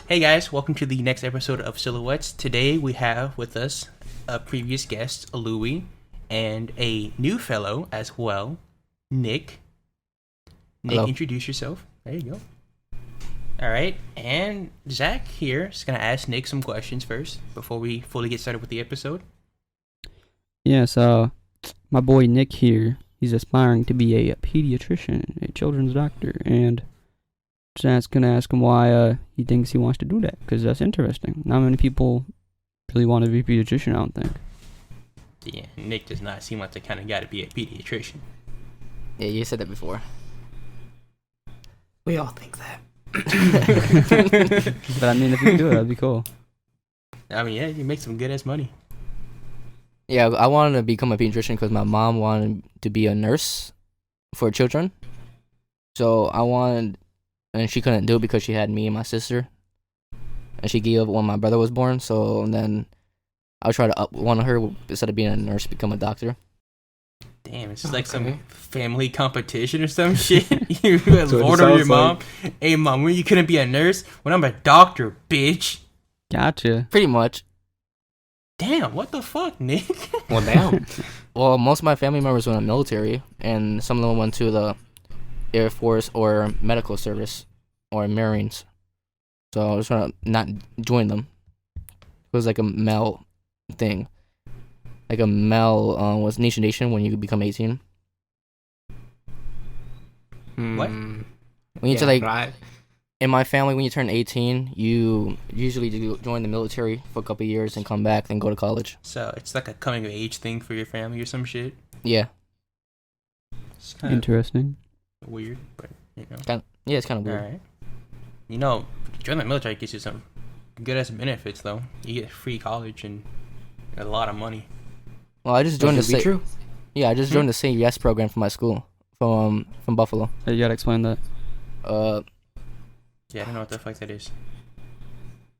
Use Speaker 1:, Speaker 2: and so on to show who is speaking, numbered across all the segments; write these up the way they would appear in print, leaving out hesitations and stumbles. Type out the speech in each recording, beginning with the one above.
Speaker 1: Hey guys, welcome to the next episode of Silhouettes. Today we have with us a previous guest, Louie, and a new fellow as well, Nich. Nich,
Speaker 2: Hello.
Speaker 1: introduce yourself. There you go. Alright, and Zach here is going to ask Nich some questions first before we fully get started with the episode.
Speaker 3: Yes, my boy Nich here, he's aspiring to be a pediatrician, a children's doctor, and just gonna ask him why he thinks he wants to do that, because that's interesting. Not many people really want to be a pediatrician, I don't think.
Speaker 1: Yeah, Nich does not seem like the kind of guy to be a pediatrician.
Speaker 2: Yeah, you said that before.
Speaker 4: We all think that.
Speaker 3: But I mean, if you could do it, that'd be cool.
Speaker 1: I mean, yeah, you make some good-ass money.
Speaker 2: Yeah, I wanted to become a pediatrician because my mom wanted to be a nurse for children. So I wanted, and she couldn't do it because she had me and my sister. And she gave up when my brother was born. So then I would try to up one of her instead of being a nurse, become a doctor.
Speaker 1: Damn, it's like some
Speaker 4: Okay.
Speaker 1: family competition or some shit. You
Speaker 4: That's what it
Speaker 1: lord over your
Speaker 4: sounds
Speaker 1: mom.
Speaker 4: like.
Speaker 1: Hey, mom, when you couldn't be a nurse? When I'm a doctor, bitch.
Speaker 3: Gotcha.
Speaker 2: Pretty much.
Speaker 1: Damn, what the fuck, Nich?
Speaker 4: Well, damn.
Speaker 2: Well, most of my family members went in the military, and some of them went to the Air Force or medical service or Marines. So I was trying to not join them. It was like a male thing. Like a male was Nation Nation when you become 18.
Speaker 1: What?
Speaker 2: When you to, like,
Speaker 4: right.
Speaker 2: in my family, when you turn 18, you usually do join the military for a couple of years and come back, then go to college.
Speaker 1: So it's like a coming of age thing for your family or some shit.
Speaker 2: Yeah.
Speaker 1: It's kind of
Speaker 3: Interesting.
Speaker 1: weird, but you know.
Speaker 2: Yeah, it's kind of
Speaker 1: All
Speaker 2: weird.
Speaker 1: right. You know, joining the military gets you some good ass benefits though. You get free college and a lot of money.
Speaker 2: Well, I just joined the
Speaker 4: That should be true.
Speaker 2: Yeah, I just joined the CES program for my school from Buffalo.
Speaker 3: Hey, you gotta explain that.
Speaker 1: Yeah, I don't know what the fuck that is.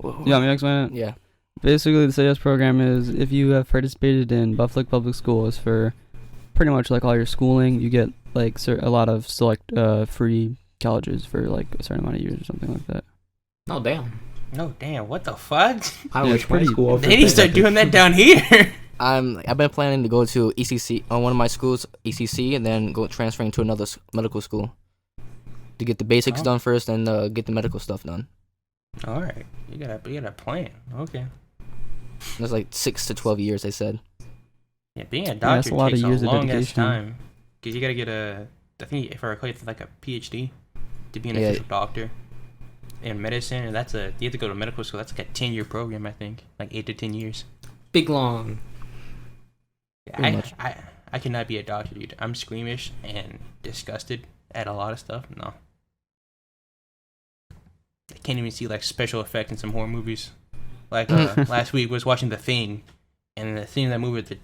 Speaker 3: You want me to explain it?
Speaker 2: Yeah.
Speaker 3: Basically, the CS program is if you have participated in Buffalo Public Schools for pretty much like all your schooling, you get like a lot of select free colleges for like a certain amount of years or something like that.
Speaker 4: Oh, damn.
Speaker 1: No, damn, what the fuck?
Speaker 4: I
Speaker 3: Yeah,
Speaker 4: wish
Speaker 3: it's
Speaker 4: my
Speaker 3: pretty-
Speaker 4: school offered
Speaker 1: They need to start
Speaker 4: benefits.
Speaker 1: doing that down here.
Speaker 2: I've been planning to go to ECC on one of my schools, ECC, and then go transferring to another medical school to get the basics
Speaker 1: Oh.
Speaker 2: done first, and get the medical stuff done.
Speaker 1: All right, you got a plan. Okay.
Speaker 2: That's like 6 to 12 years, they said.
Speaker 1: Yeah, being a
Speaker 3: that's
Speaker 1: doctor
Speaker 3: a lot
Speaker 1: takes
Speaker 3: of years
Speaker 1: a
Speaker 3: of
Speaker 1: long ass
Speaker 3: dedication.
Speaker 1: time because you gotta get I think if I recall, it's like a PhD to be an
Speaker 2: Yeah.
Speaker 1: official doctor in medicine, and you have to go to medical school. That's like a 10-year program, I think, like 8 to 10 years.
Speaker 4: Big long.
Speaker 2: Pretty much.
Speaker 1: I cannot be a doctor, dude. I'm squeamish and disgusted at a lot of stuff. No, I can't even see like special effects in some horror movies. Like last week was watching The Thing, and the scene in that movie, the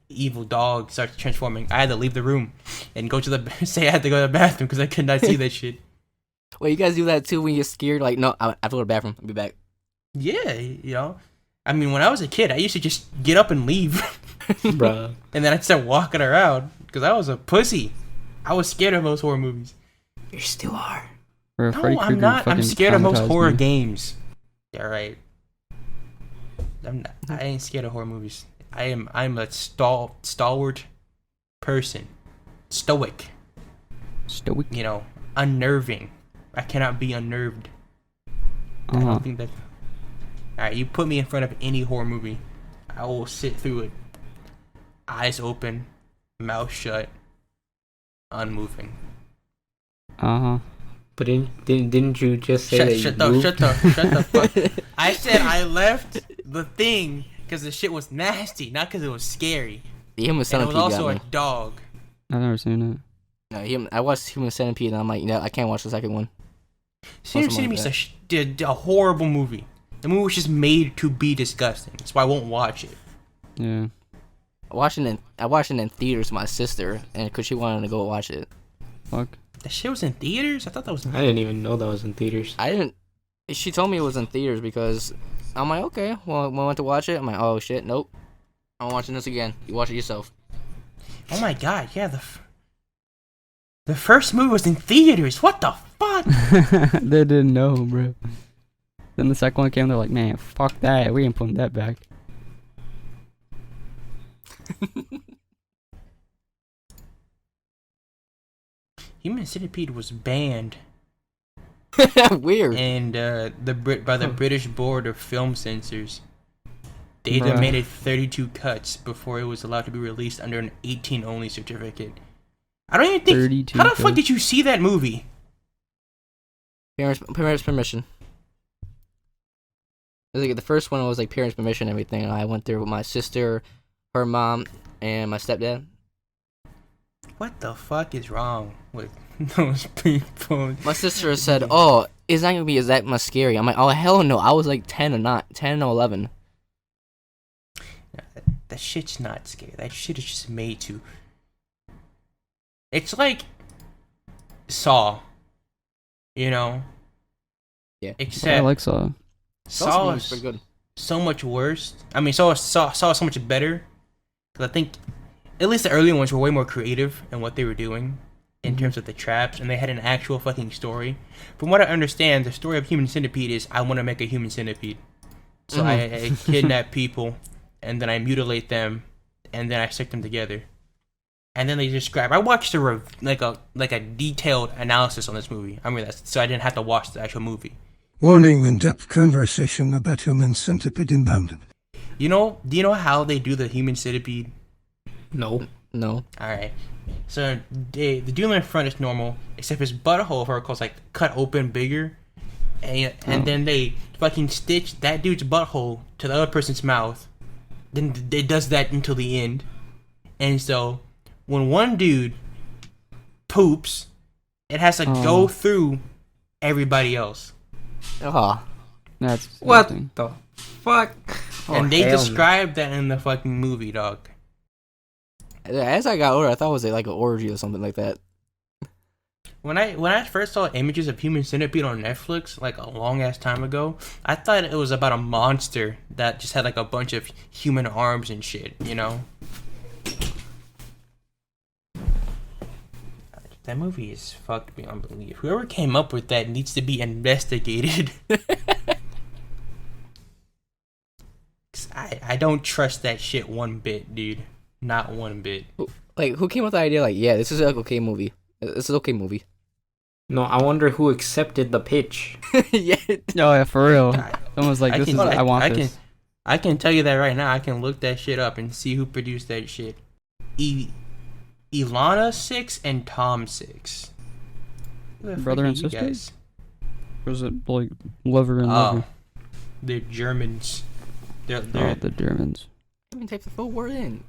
Speaker 1: evil dog starts transforming. I had to leave the room and go to the say I had to go to the bathroom because I could not see that shit.
Speaker 2: Wait, you guys do that too when you're scared? Like, no, I have to go to the bathroom. I'll be back.
Speaker 1: Yeah, you know. I mean, when I was a kid, I used to just get up and leave,
Speaker 4: Bruh.
Speaker 1: and then I'd start walking around because I was a pussy. I was scared of most horror movies.
Speaker 4: You still are.
Speaker 3: Or
Speaker 1: No,
Speaker 3: Freddy
Speaker 1: I'm
Speaker 3: Krueger
Speaker 1: not. I'm
Speaker 3: fucking
Speaker 1: scared of most
Speaker 3: traumatized
Speaker 1: horror
Speaker 3: me.
Speaker 1: games. All right. I'm not. I ain't scared of horror movies. I'm a stalwart person. Stoic.
Speaker 3: Stoic.
Speaker 1: You know, unnerving. I cannot be unnerved. I
Speaker 3: Uh-huh.
Speaker 1: don't think that. All right, you put me in front of any horror movie, I will sit through it. Eyes open, mouth shut, unmoving.
Speaker 3: Uh-huh.
Speaker 4: But didn't you just say that
Speaker 1: Shut
Speaker 4: you
Speaker 1: the
Speaker 4: moved?
Speaker 1: shut the fuck. I said I left the thing because the shit was nasty, not because it was scary.
Speaker 2: The Human
Speaker 1: And it
Speaker 2: Centipede
Speaker 1: was also
Speaker 2: got
Speaker 1: a
Speaker 2: me.
Speaker 1: dog.
Speaker 3: I've never seen it.
Speaker 2: No, I watched Human Centipede, and I'm like, no, I can't watch the second one.
Speaker 1: Human
Speaker 2: something
Speaker 1: Centipede
Speaker 2: like
Speaker 1: is a horrible movie. The movie was just made to be disgusting. That's why I won't watch it.
Speaker 3: Yeah.
Speaker 2: I watched it in theaters with my sister, and because she wanted to go watch it.
Speaker 3: Fuck.
Speaker 1: That shit was in theaters? I thought that was.
Speaker 4: I didn't even know that was in theaters.
Speaker 2: I didn't. She told me it was in theaters because I'm like, okay. Well, when I went to watch it, I'm like, oh shit, nope. I'm watching this again. You watch it yourself.
Speaker 1: Oh my god, yeah, the first movie was in theaters. What the fuck?
Speaker 3: They didn't know, bro. Then the second one came, they're like, man, fuck that. We ain't putting that back.
Speaker 1: Human Centipede was banned
Speaker 2: Weird.
Speaker 1: and by the British Board of Film Censors. They
Speaker 3: Bruh.
Speaker 1: demanded 32 cuts before it was allowed to be released under an 18 only certificate. I don't even think.
Speaker 3: 32
Speaker 1: How the fuck
Speaker 3: cuts.
Speaker 1: did you see that movie?
Speaker 2: Parents' permission. I think the first one was like parents' permission and everything. And I went there with my sister, her mom, and my stepdad.
Speaker 1: What the fuck is wrong with those people?
Speaker 2: My sister said, "Oh, it's not gonna be that much scary." I'm like, "Oh hell no!" I was like 10 or 11.
Speaker 1: That shit's not scary. That shit is just made to. It's like Saw, you know.
Speaker 2: Yeah.
Speaker 3: I
Speaker 1: Except
Speaker 3: like Saw.
Speaker 1: Saw
Speaker 2: It's pretty
Speaker 1: is
Speaker 2: good.
Speaker 1: so much worse. I mean, Saw is so much better. Because I think at least the early ones were way more creative in what they were doing in terms of the traps, and they had an actual fucking story. From what I understand, the story of Human Centipede is I want to make a human centipede. So I kidnap people, and then I mutilate them, and then I stick them together. And then they describe. I watched a detailed analysis on this movie. I mean, so I didn't have to watch the actual movie.
Speaker 5: Warning: in-depth conversation about human centipede inbound.
Speaker 1: Do you know how they do the human centipede?
Speaker 4: No.
Speaker 2: No.
Speaker 1: All right. So the dude in front is normal, except his butthole vertical's like cut open bigger, and then they fucking stitch that dude's butthole to the other person's mouth. Then it does that until the end, and so when one dude poops, it has to go through everybody else.
Speaker 2: Oh.
Speaker 3: That's
Speaker 4: What
Speaker 3: disgusting.
Speaker 4: the fuck?
Speaker 1: And they
Speaker 4: hell no.
Speaker 1: described that in the fucking movie, dog.
Speaker 2: As I got older, I thought it was like an orgy or something like that.
Speaker 1: When I first saw images of Human Centipede on Netflix, like a long ass time ago, I thought it was about a monster that just had like a bunch of human arms and shit, you know? That movie is fucked beyond belief. Whoever came up with that needs to be investigated. 'Cause I don't trust that shit one bit, dude. Not one bit.
Speaker 2: Like, who came up with the idea? Like, yeah, this is an okay movie. This is an okay movie.
Speaker 4: No, I wonder who accepted the pitch.
Speaker 2: Yeah.
Speaker 3: Oh, yeah, for real.
Speaker 1: I-
Speaker 3: Someone's like, I want this.
Speaker 1: I can tell you that right now. I can look that shit up and see who produced that shit. Ilana 6 and Tom 6. Who the fuck
Speaker 3: Brother
Speaker 1: are
Speaker 3: and
Speaker 1: you
Speaker 3: sister?
Speaker 1: guys?
Speaker 3: Or is it like lover and lover?
Speaker 1: They're Germans. They're
Speaker 3: The Germans.
Speaker 2: I mean, type the full word in.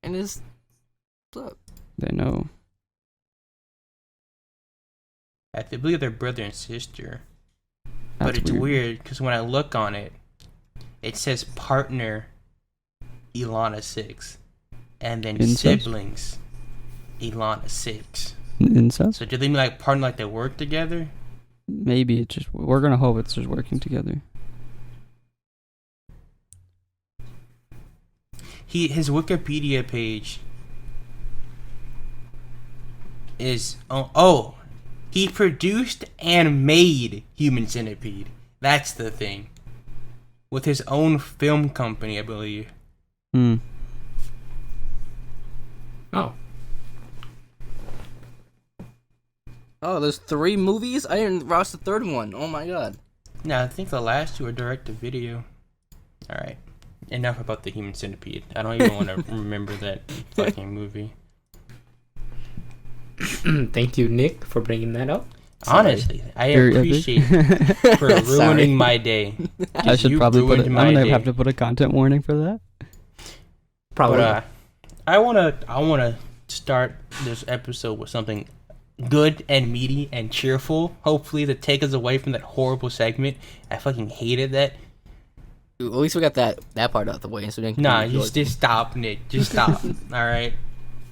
Speaker 2: And it's... What's up?
Speaker 3: They know.
Speaker 1: I believe they're brother and sister.
Speaker 3: That's
Speaker 1: But it's weird because when I look on it, it says partner Ilana 6, and then
Speaker 3: Incest?
Speaker 1: siblings Ilana 6.
Speaker 3: Incest?
Speaker 1: So do they mean like partner, like they work together?
Speaker 3: Maybe it's just, we're gonna hope it's just working together.
Speaker 1: His Wikipedia page is he produced and made Human Centipede. That's the thing. With his own film company, I believe.
Speaker 4: Oh.
Speaker 2: Oh, there's 3 movies? I didn't watch the third one. Oh my god.
Speaker 1: No, I think the last 2 are direct to video. Alright. Enough about the Human Centipede. I don't even want to remember that fucking movie.
Speaker 4: Thank you, Nick, for bringing that up.
Speaker 1: Honestly, I
Speaker 3: Very
Speaker 1: appreciate
Speaker 3: epic.
Speaker 1: you for
Speaker 2: Sorry.
Speaker 1: ruining my day.
Speaker 3: I should
Speaker 1: You
Speaker 3: probably put it,
Speaker 1: ruined
Speaker 3: I'm
Speaker 1: my
Speaker 3: gonna
Speaker 1: day.
Speaker 3: have to put a content warning for that.
Speaker 4: Probably.
Speaker 1: But I wanna start this episode with something good and meaty and cheerful. Hopefully to take us away from that horrible segment. I fucking hated that.
Speaker 2: At least we got that part out the way. So we can
Speaker 1: Nah,
Speaker 2: continue
Speaker 1: just stop, Nick. Just stop. Alright?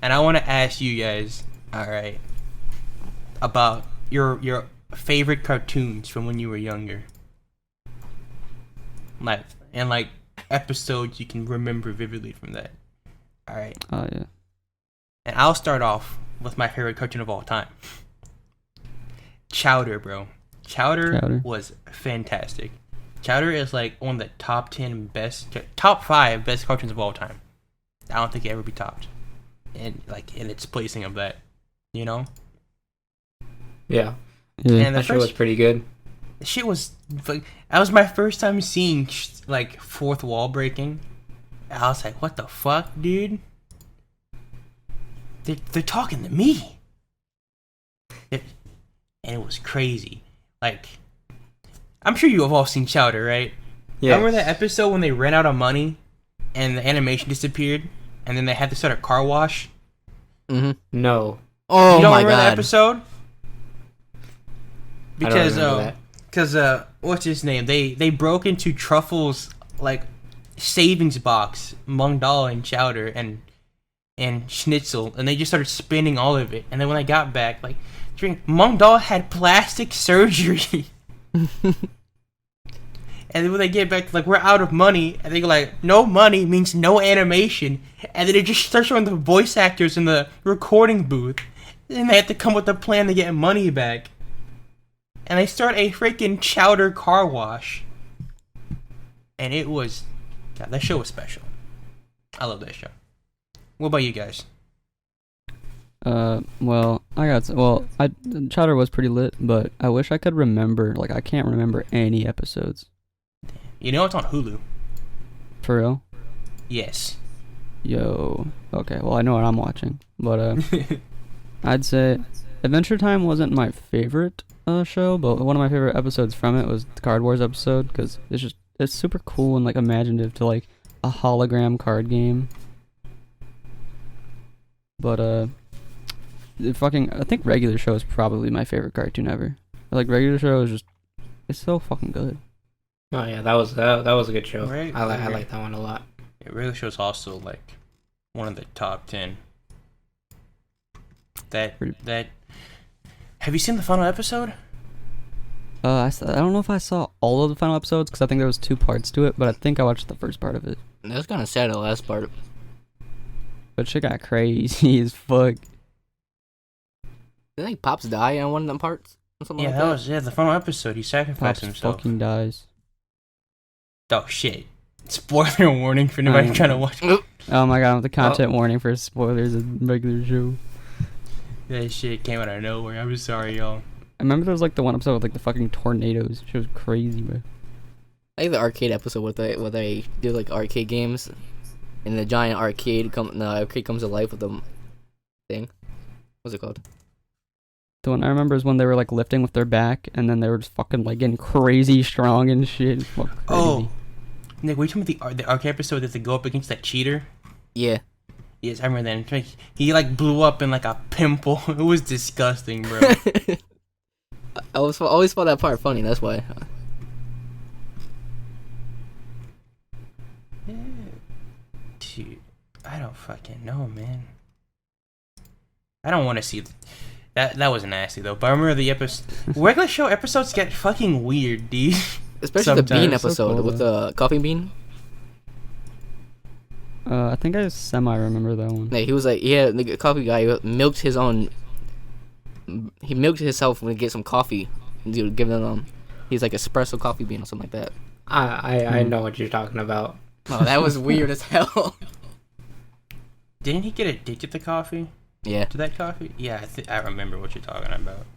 Speaker 1: And I wanna ask you guys, alright, about your favorite cartoons from when you were younger. Like episodes you can remember vividly from that. Alright.
Speaker 3: Oh, yeah.
Speaker 1: And I'll start off with my favorite cartoon of all time. Chowder, bro. Chowder
Speaker 3: Chowder.
Speaker 1: was fantastic. Chowder is like one of the top 5 best cartoons of all time. I don't think it ever be topped. And like in its placing of that, you know.
Speaker 4: Yeah.
Speaker 1: And the
Speaker 4: That show was pretty good.
Speaker 1: the shit was like, that was my first time seeing like fourth wall breaking. I was like, what the fuck, dude? They're talking to me. And it was crazy. Like, I'm sure you have all seen Chowder, right?
Speaker 4: Yeah.
Speaker 1: Remember that episode when they ran out of money and the animation disappeared and then they had to start a car wash?
Speaker 2: Mm-hmm.
Speaker 4: No.
Speaker 2: Oh
Speaker 1: You don't
Speaker 2: my
Speaker 1: remember that
Speaker 2: god.
Speaker 1: episode?
Speaker 4: I don't remember
Speaker 1: Because what's his name? They broke into Truffle's like savings box, Mung Dal and Chowder and Schnitzel, and they just started spending all of it. And then when I got back, like, Mung Dal had plastic surgery. And then when they get back, like, we're out of money, and they go like, no money means no animation. And then they just start showing the voice actors in the recording booth, and they have to come with a plan to get money back. And they start a freaking Chowder car wash. And it was, yeah, that show was special. I love that show. What about you guys?
Speaker 3: Chowder was pretty lit, but I wish I could remember. Like, I can't remember any episodes.
Speaker 1: You know it's on Hulu.
Speaker 3: For real?
Speaker 1: Yes.
Speaker 3: Yo. Okay, well, I know what I'm watching. But, I'd say Adventure Time wasn't my favorite show, but one of my favorite episodes from it was the Card Wars episode, because it's super cool and, like, imaginative to, like, a hologram card game. But, I think Regular Show is probably my favorite cartoon ever. Like, Regular Show is it's so fucking good.
Speaker 4: Oh yeah, that was a good show.
Speaker 1: Right.
Speaker 4: I like that one a lot.
Speaker 1: It really shows also like one of the top 10. That have you seen the final episode?
Speaker 3: I don't know if I saw all of the final episodes, because I think there was 2 parts to it, but I think I watched the first part of it.
Speaker 2: That's kind of sad, the last part.
Speaker 3: But shit got crazy as fuck.
Speaker 2: Didn't like Pops die on one of them parts? Or something
Speaker 1: Yeah,
Speaker 2: like
Speaker 1: that was the final episode. He sacrificed
Speaker 3: Pops
Speaker 1: himself.
Speaker 3: fucking dies.
Speaker 1: Oh shit! Spoiler warning for anybody trying to watch.
Speaker 3: Oh my god, the content warning for spoilers of Regular Show.
Speaker 1: That shit came out of nowhere. I'm sorry, y'all.
Speaker 3: I remember there was like the one episode with like the fucking tornadoes. She was crazy, bro.
Speaker 2: I think the arcade episode where they do like arcade games, and the giant arcade comes to life with the thing. What's it called?
Speaker 3: The one I remember is when they were like lifting with their back, and then they were just fucking like getting crazy strong and shit.
Speaker 1: Oh, Nick, were you talking about the arcade episode that they go up against that cheater?
Speaker 2: Yeah.
Speaker 1: Yes, I remember that. He like blew up in like a pimple. It was disgusting, bro.
Speaker 2: I always found that part funny. That's why.
Speaker 1: Dude, I don't fucking know, man. I don't want to see that. That was nasty though. But I remember the episode. Regular show episodes get fucking weird, dude.
Speaker 2: Especially the bean
Speaker 1: Sometimes.
Speaker 2: episode
Speaker 3: So cool,
Speaker 2: with the coffee bean.
Speaker 3: I think I semi-remember that one.
Speaker 2: Yeah, he was like, yeah, the coffee guy milked his own. He milked himself when he get some coffee. Dude, give them he's like espresso coffee bean or something like that.
Speaker 4: I know what you're talking about.
Speaker 2: Oh, that was weird as hell.
Speaker 1: Didn't he get addicted to coffee?
Speaker 2: Yeah.
Speaker 1: To that coffee? Yeah, I remember what you're talking about.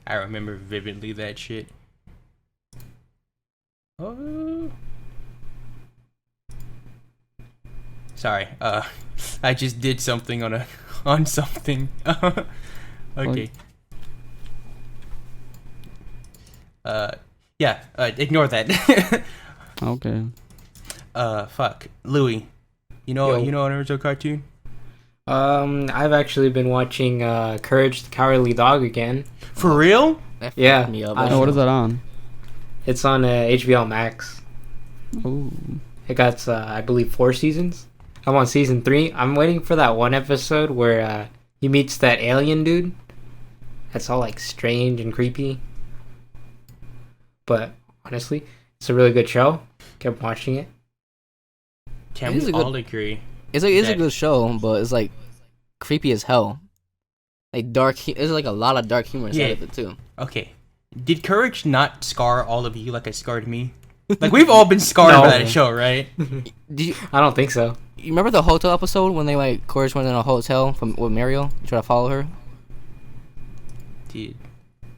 Speaker 1: I remember vividly that shit. Oh. Sorry. I just did something on something. Okay. Yeah. Ignore that.
Speaker 3: Okay.
Speaker 1: Fuck, Louis. You know an original cartoon?
Speaker 4: I've actually been watching Courage the Cowardly Dog again.
Speaker 1: For real?
Speaker 2: That
Speaker 4: Yeah.
Speaker 2: fucked me up.
Speaker 3: Oh, what is that on?
Speaker 4: It's on HBO Max.
Speaker 3: Ooh.
Speaker 4: It got I believe 4 seasons. I'm on season 3. I'm waiting for that one episode where he meets that alien dude. That's all like strange and creepy. But honestly, it's a really good show. Kept watching it.
Speaker 1: Can
Speaker 2: It is
Speaker 1: we
Speaker 2: a good-
Speaker 1: all agree?
Speaker 2: It's a good show, but it's like creepy as hell. Like dark. There's like a lot of dark humor inside
Speaker 1: Yeah.
Speaker 2: of it too.
Speaker 1: Okay, Did Courage not scar all of you like it scarred me? Like, we've all been scarred
Speaker 4: No.
Speaker 1: by that show, right?
Speaker 4: I don't think so.
Speaker 2: You remember the hotel episode when they like Courage went in a hotel with Mario, try to follow her?
Speaker 1: Dude,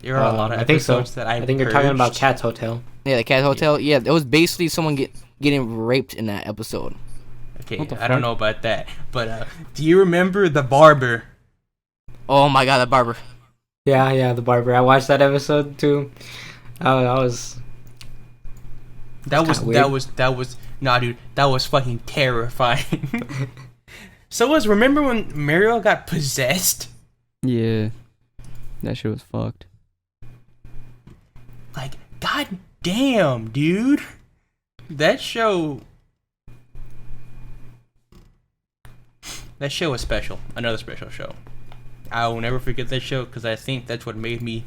Speaker 1: there are a lot of
Speaker 4: I think so.
Speaker 1: episodes that
Speaker 4: I think you're talking about Cat's Hotel.
Speaker 2: Yeah, the cat hotel. Yeah, it was basically someone getting raped in that episode.
Speaker 1: Okay,
Speaker 3: What the
Speaker 1: I don't
Speaker 3: fuck?
Speaker 1: know about that, but do you remember the Barber?
Speaker 2: Oh my god, that Barber.
Speaker 4: Yeah, the Barber. I watched that episode too. That was
Speaker 1: Nah, dude, that was fucking terrifying. Remember when Mario got possessed?
Speaker 3: Yeah. That shit was fucked.
Speaker 1: Like, god damn, dude. That show was special. Another special show. I will never forget that show because I think that's what made me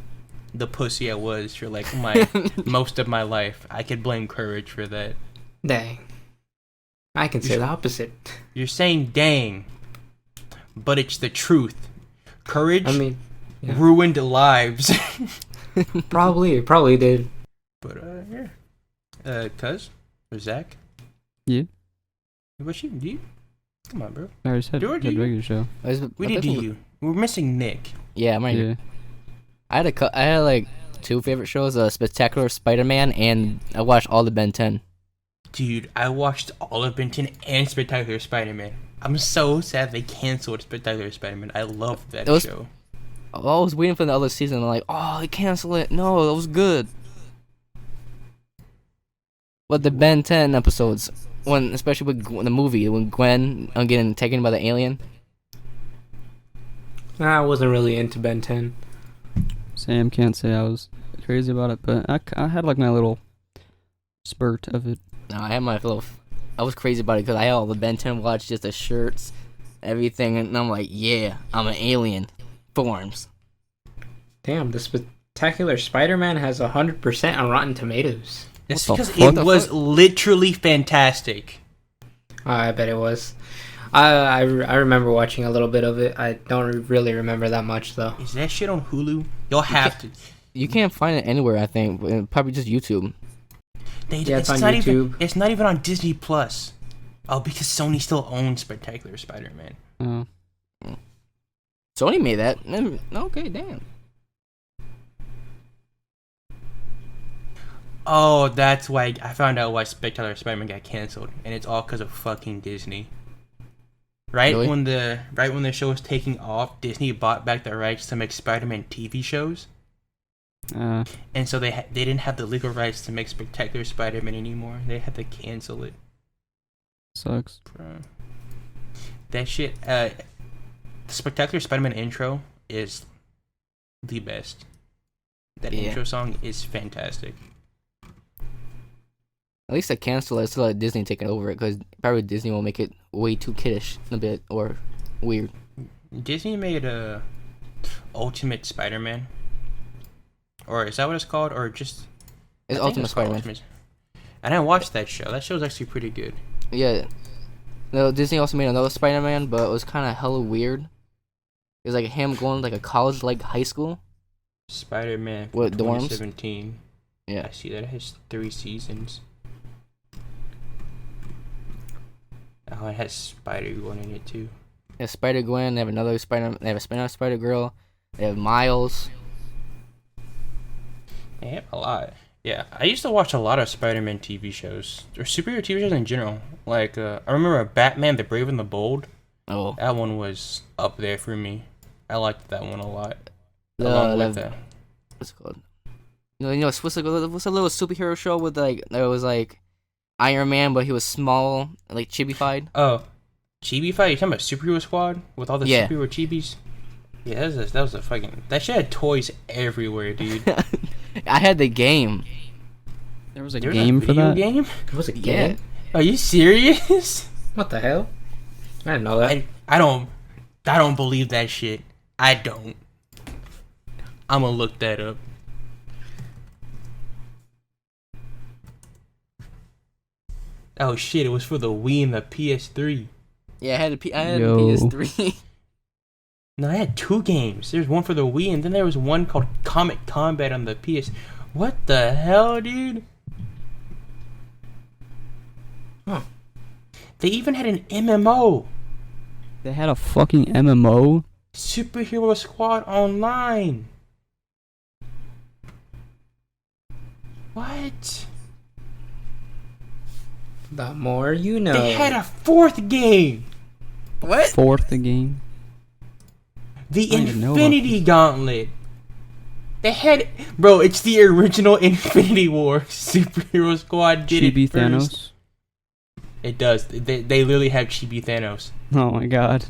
Speaker 1: the pussy I was for like most of my life. I could blame Courage for that.
Speaker 4: dang. I can say the opposite.
Speaker 1: You're saying dang, but it's the truth. Courage
Speaker 4: I mean, yeah.
Speaker 1: ruined lives.
Speaker 4: probably did.
Speaker 1: But yeah. Cuz or Zach?
Speaker 3: Yeah.
Speaker 1: What you do? Come on, bro.
Speaker 3: I already said
Speaker 1: Do it,
Speaker 3: that
Speaker 1: do you?
Speaker 3: regular show.
Speaker 1: We did you. We're missing Nick.
Speaker 2: Yeah, I'm right here.
Speaker 3: Yeah.
Speaker 2: I had like two favorite shows: Spectacular Spider-Man, and I watched all the Ben 10.
Speaker 1: Dude, I watched all of Ben 10 and Spectacular Spider-Man. I'm so sad they canceled Spectacular Spider-Man. I loved that show.
Speaker 2: I was waiting for the other season. I'm like, oh, they canceled it. No, that was good. But the Ben 10 episodes, especially with the movie, when Gwen getting taken by the alien.
Speaker 4: I wasn't really into Ben 10.
Speaker 3: Sam can't say I was crazy about it, but I had like my little spurt of it.
Speaker 2: No, I had my little. I was crazy about it because I had all the Ben 10 watch, just the shirts, everything, and I'm like, yeah, I'm an alien. Forms.
Speaker 4: Damn, the Spectacular Spider-Man has 100% on Rotten Tomatoes.
Speaker 1: That's
Speaker 3: What the
Speaker 1: because
Speaker 3: fuck?
Speaker 1: it was literally fantastic.
Speaker 4: I bet it was. I remember watching a little bit of it. I don't really remember that much though.
Speaker 1: Is that shit on Hulu? You'll have to.
Speaker 2: You can't find it anywhere, I think. Probably just YouTube.
Speaker 4: It's on
Speaker 1: not
Speaker 4: YouTube.
Speaker 1: It's not even on Disney Plus. Oh, because Sony still owns Spectacular Spider-Man.
Speaker 3: Oh.
Speaker 2: Sony made that. Okay, damn.
Speaker 1: Oh, that's why I found out why Spectacular Spider-Man got canceled, and it's all because of fucking Disney. Right
Speaker 2: Really?
Speaker 1: when the show was taking off, Disney bought back the rights to make Spider-Man TV shows, and so they didn't have the legal rights to make Spectacular Spider-Man anymore. They had to cancel it.
Speaker 3: Sucks.
Speaker 1: Bro. That shit. The Spectacular Spider-Man intro is the best. That intro song is fantastic.
Speaker 2: At least they cancel it, so let Disney take it over it, because probably Disney will make it way too kiddish a bit, or weird.
Speaker 1: Disney made a Ultimate Spider-Man, or is that what it's called, or just?
Speaker 2: It's
Speaker 1: I think
Speaker 2: Ultimate
Speaker 1: called
Speaker 2: Spider-Man.
Speaker 1: Ultimate. And I watched that show. That show's actually pretty good.
Speaker 2: Yeah. No, Disney also made another Spider-Man, but it was kind of hella weird. It was like him going to like a college, like high school.
Speaker 1: Spider-Man from
Speaker 2: What, dorms?
Speaker 1: 2017.
Speaker 2: Yeah.
Speaker 1: I see that it has 3 seasons. Oh, it has Spider-Gwen in it too.
Speaker 2: They have Spider-Gwen, they have another Spider, they have a Spider-Girl, they have Miles.
Speaker 1: They have a lot. Yeah, I used to watch a lot of Spider-Man TV shows, or superhero TV shows in general. Like, I remember Batman: The Brave and the Bold.
Speaker 2: Oh.
Speaker 1: That one was up there for me. I liked that one a lot.
Speaker 2: What's it called? You know, what's a little superhero show with like there was like Iron Man, but he was small, like chibified.
Speaker 1: Oh, Chibi Fight? You talking about Superhero Squad with all the superhero chibis? Yeah, that was a fucking. That shit had toys everywhere, dude.
Speaker 2: I had the game.
Speaker 3: There was a
Speaker 1: There
Speaker 3: game
Speaker 1: was a
Speaker 3: for
Speaker 1: video
Speaker 3: that?
Speaker 1: game?
Speaker 4: It was a
Speaker 2: Yeah.
Speaker 4: game.
Speaker 1: Are you serious?
Speaker 4: What the hell? I didn't know that.
Speaker 1: I don't believe that shit. I don't. I'm gonna look that up. Oh shit! It was for the Wii and the PS3.
Speaker 2: Yeah, I had a
Speaker 3: Yo.
Speaker 2: PS3.
Speaker 1: No, they had 2 games. There's one for the Wii, and then there was one called Comet Combat on the PS. What the hell, dude?
Speaker 4: Huh.
Speaker 1: They even had an MMO.
Speaker 3: They had a fucking MMO.
Speaker 1: Superhero Squad Online. What?
Speaker 4: The more you know.
Speaker 1: They had a 4th game.
Speaker 2: What?
Speaker 3: Fourth the game.
Speaker 1: The
Speaker 3: I didn't know about
Speaker 1: Infinity Gauntlet. They had, bro. It's the original Infinity War. Superhero Squad did
Speaker 3: Chibi
Speaker 1: it first.
Speaker 3: Thanos.
Speaker 1: It does. They literally have Chibi Thanos.
Speaker 3: Oh my god.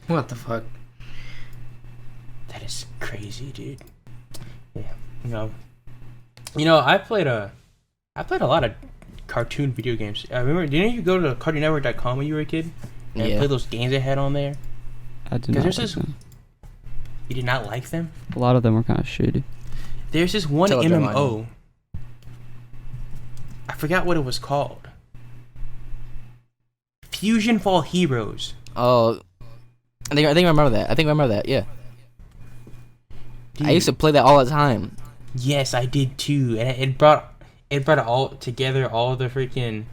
Speaker 4: What the fuck?
Speaker 1: That is crazy, dude. Yeah, you know, I played a lot of cartoon video games. I remember, didn't you go to CartoonNetwork.com when you were a kid and
Speaker 2: Yeah.
Speaker 1: play those games they had on there?
Speaker 3: I did not.
Speaker 1: There's
Speaker 3: Like
Speaker 1: this-
Speaker 3: them.
Speaker 1: You did not like them?
Speaker 3: A lot of them were kind of shitty.
Speaker 1: There's this one
Speaker 2: Tell it,
Speaker 1: MMO.
Speaker 2: Jeremiah.
Speaker 1: I forgot what it was called. Fusion Fall Heroes.
Speaker 2: Oh, I think I remember that. Yeah.
Speaker 1: Dude,
Speaker 2: I used to play that all the time.
Speaker 1: Yes, I did too, and it brought all together all the freaking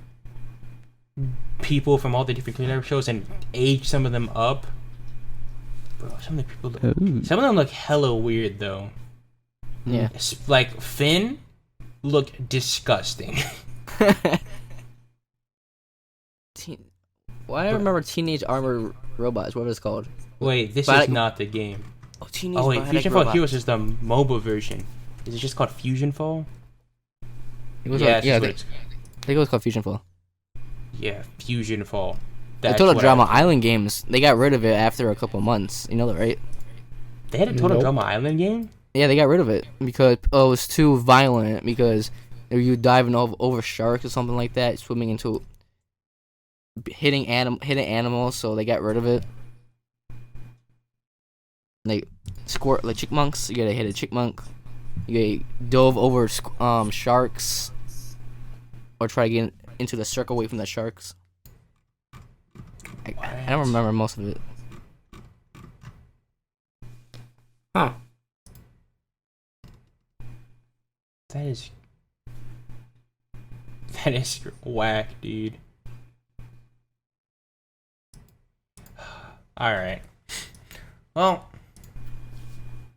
Speaker 1: people from all the different Cartoon Network shows and aged some of them up. Bro, some of the people,
Speaker 3: Ooh.
Speaker 1: some of them look hella weird though.
Speaker 2: Yeah.
Speaker 1: Like Finn looked disgusting.
Speaker 2: Why do I remember Teenage Armor Robots? What was it called?
Speaker 1: Wait, this
Speaker 2: But
Speaker 1: is not the game.
Speaker 2: Oh, Teenage
Speaker 1: Oh wait,
Speaker 2: Bionic
Speaker 1: Fusion Fall
Speaker 2: Robots.
Speaker 1: Heroes is the mobile version. Is it just called Fusion Fall?
Speaker 2: It was
Speaker 1: Yeah,
Speaker 2: yeah,
Speaker 1: it's
Speaker 2: I
Speaker 1: just
Speaker 2: think,
Speaker 1: what
Speaker 2: I think it was called Fusion Fall.
Speaker 1: yeah, Fusion Fall.
Speaker 2: The
Speaker 1: That's
Speaker 2: Total
Speaker 1: what
Speaker 2: Drama Island games, they got rid of it after a couple months. You know that, right?
Speaker 1: They had a Total
Speaker 4: Nope.
Speaker 1: Drama Island game?
Speaker 2: Yeah, they got rid of it because it was too violent. Because you diving over sharks or something like that, swimming into hitting animals, so they got rid of it. Like like chipmunks, you gotta hit a chipmunk. You gotta dove over sharks, or try to get into the circle away from the sharks. I don't remember most of it.
Speaker 4: Huh.
Speaker 1: That is whack, dude. Alright. Well,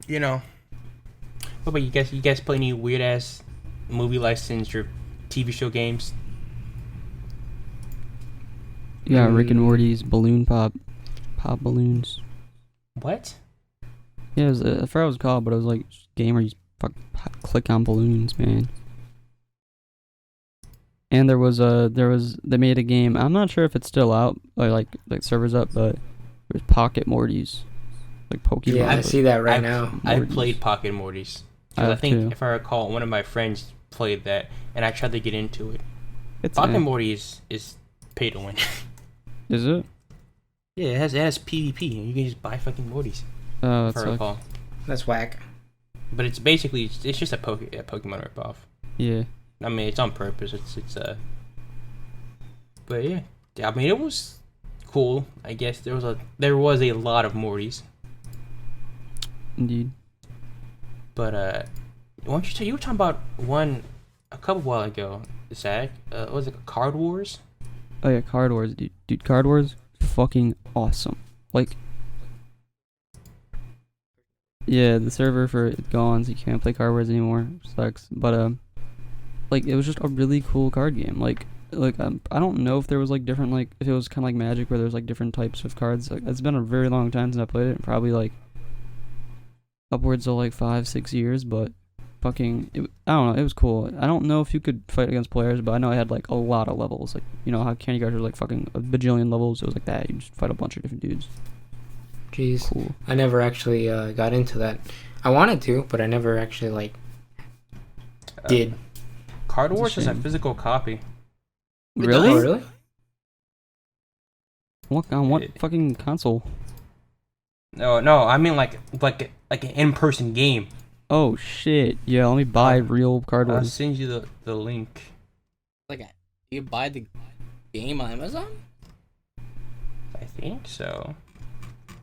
Speaker 1: you know. What about you guys? You guys play any weird ass movie licensed or TV show games?
Speaker 3: Yeah, Rick and Morty's balloon pop balloons.
Speaker 1: What?
Speaker 3: Yeah, it was, I forgot what it was called, but it was like a game where you click on balloons, man. And they made a game. I'm not sure if it's still out, or like servers up, but there's Pocket Mortys, like Pokemon.
Speaker 4: Yeah, I
Speaker 3: but
Speaker 4: see that right
Speaker 1: I've-
Speaker 4: now.
Speaker 1: I
Speaker 3: Mortys.
Speaker 1: played Pocket Mortys. 'Cause
Speaker 3: I
Speaker 1: I
Speaker 3: have
Speaker 1: think,
Speaker 3: too.
Speaker 1: if I recall, one of my friends played that, and I tried to get into it.
Speaker 3: It's
Speaker 1: Pocket Mortys is pay to win.
Speaker 3: Is it?
Speaker 1: Yeah, it has PvP. You can just buy fucking Mortys.
Speaker 3: Oh,
Speaker 1: If
Speaker 3: that's
Speaker 1: I
Speaker 3: like,
Speaker 1: recall.
Speaker 4: That's whack.
Speaker 1: But it's basically it's just a Pokemon ripoff.
Speaker 3: yeah.
Speaker 1: I mean, it's on purpose. But yeah, I mean, it was cool. I guess there was a lot of Mortys.
Speaker 3: Indeed.
Speaker 1: But weren't you were talking about one a couple while ago, Zach? What was it, Card Wars?
Speaker 3: Oh yeah, Card Wars, dude. Dude, Card Wars, fucking awesome. Like, yeah, the server for it gone, so you can't play Card Wars anymore. Sucks. But like it was just a really cool card game. Like I don't know if there was like different, like if it was kind of like Magic where there's like different types of cards. Like, it's been a very long time since I played it. Probably like upwards of like 5-6 years, but fucking I don't know, it was cool. I don't know if you could fight against players, but I know it had like a lot of levels. Like, you know how Candy Crush was like fucking a bajillion levels. It was like that. You just fight a bunch of different dudes.
Speaker 4: Jeez.
Speaker 3: Cool.
Speaker 4: I never actually got into that. I wanted to, but I never actually like did.
Speaker 1: Card
Speaker 3: That's a
Speaker 1: Wars is a
Speaker 3: shame.
Speaker 1: physical copy.
Speaker 3: Really?
Speaker 4: Oh, really?
Speaker 3: What on what fucking console?
Speaker 1: No, I mean like an in-person game.
Speaker 3: Oh shit! Yeah, let me buy real Card
Speaker 1: I'll
Speaker 3: Wars.
Speaker 1: send you the link.
Speaker 2: Like, you buy the game on Amazon?
Speaker 1: I think so.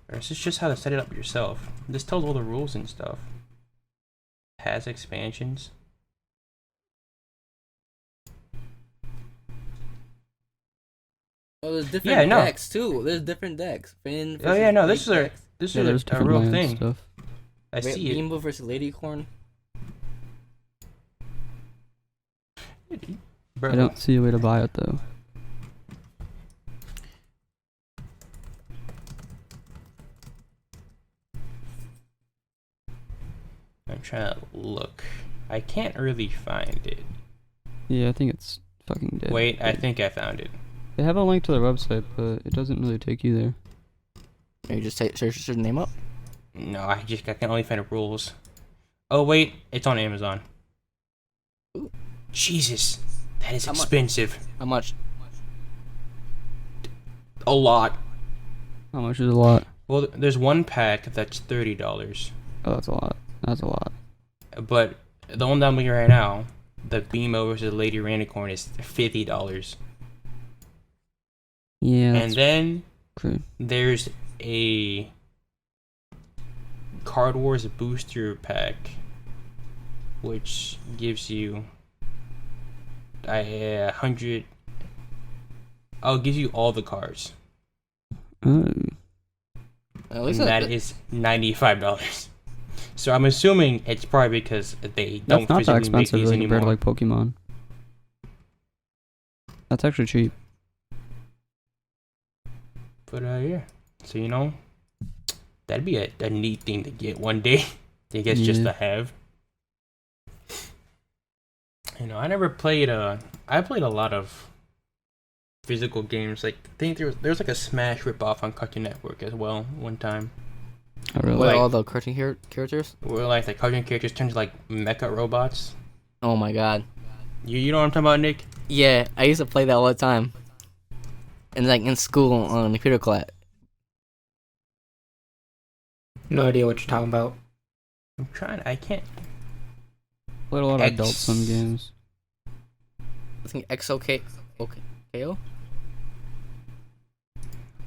Speaker 1: Or is this just how to set it up yourself? This tells all the rules and stuff. Has expansions.
Speaker 2: Oh, there's different
Speaker 1: no.
Speaker 2: decks too. There's different decks. Finn
Speaker 1: Oh yeah, no,
Speaker 2: versus
Speaker 1: this
Speaker 2: Lady
Speaker 1: is
Speaker 3: there's
Speaker 1: a
Speaker 3: different
Speaker 1: real
Speaker 3: lands
Speaker 1: thing.
Speaker 3: stuff.
Speaker 1: I see it.
Speaker 2: Rainbow versus Ladycorn.
Speaker 3: I don't see a way to buy it though.
Speaker 1: I'm trying to look. I can't really find it.
Speaker 3: Yeah, I think it's fucking dead.
Speaker 1: Wait, I think I found it.
Speaker 3: They have a link to their website, but it doesn't really take you there.
Speaker 2: You just search your name up.
Speaker 1: No, I can only find the rules. Oh wait, it's on Amazon.
Speaker 2: Ooh.
Speaker 1: Jesus, that is
Speaker 2: How much?
Speaker 1: expensive.
Speaker 2: How much?
Speaker 1: A lot.
Speaker 3: How much is a lot?
Speaker 1: Well, there's one pack that's $30,
Speaker 3: Oh, that's a lot. That's a lot.
Speaker 1: but the one that I'm looking at right now, the Beamo versus Lady Randicorn, is $50.
Speaker 3: Yeah.
Speaker 1: And then
Speaker 3: Okay.
Speaker 1: there's a Card Wars booster pack, which gives you 100. Oh, it gives you all the cards.
Speaker 3: Oh.
Speaker 2: At least
Speaker 1: And that is $95. So I'm assuming it's probably because they
Speaker 3: That's
Speaker 1: don't
Speaker 3: not that
Speaker 1: physically make
Speaker 3: expensive
Speaker 1: these
Speaker 3: really compared
Speaker 1: anymore.
Speaker 3: to like Pokemon. That's actually cheap.
Speaker 1: But yeah, so that'd be a neat thing to get one day. I guess just to have. I never played I played a lot of physical games. Like I think there's like a Smash ripoff on Cartoon Network as well one time.
Speaker 3: I really
Speaker 2: What,
Speaker 1: like-
Speaker 2: all the cartoon characters?
Speaker 1: Where like the cartoon characters turn to like mecha robots.
Speaker 2: Oh my god.
Speaker 1: You know what I'm talking about, Nick?
Speaker 2: Yeah, I used to play that all the time. And like in school on computer class.
Speaker 4: No idea what you're talking about.
Speaker 1: I'm trying. I can't.
Speaker 3: played a lot of Adult Swim
Speaker 1: X-
Speaker 3: games.
Speaker 2: I think XOK. Okay. KO?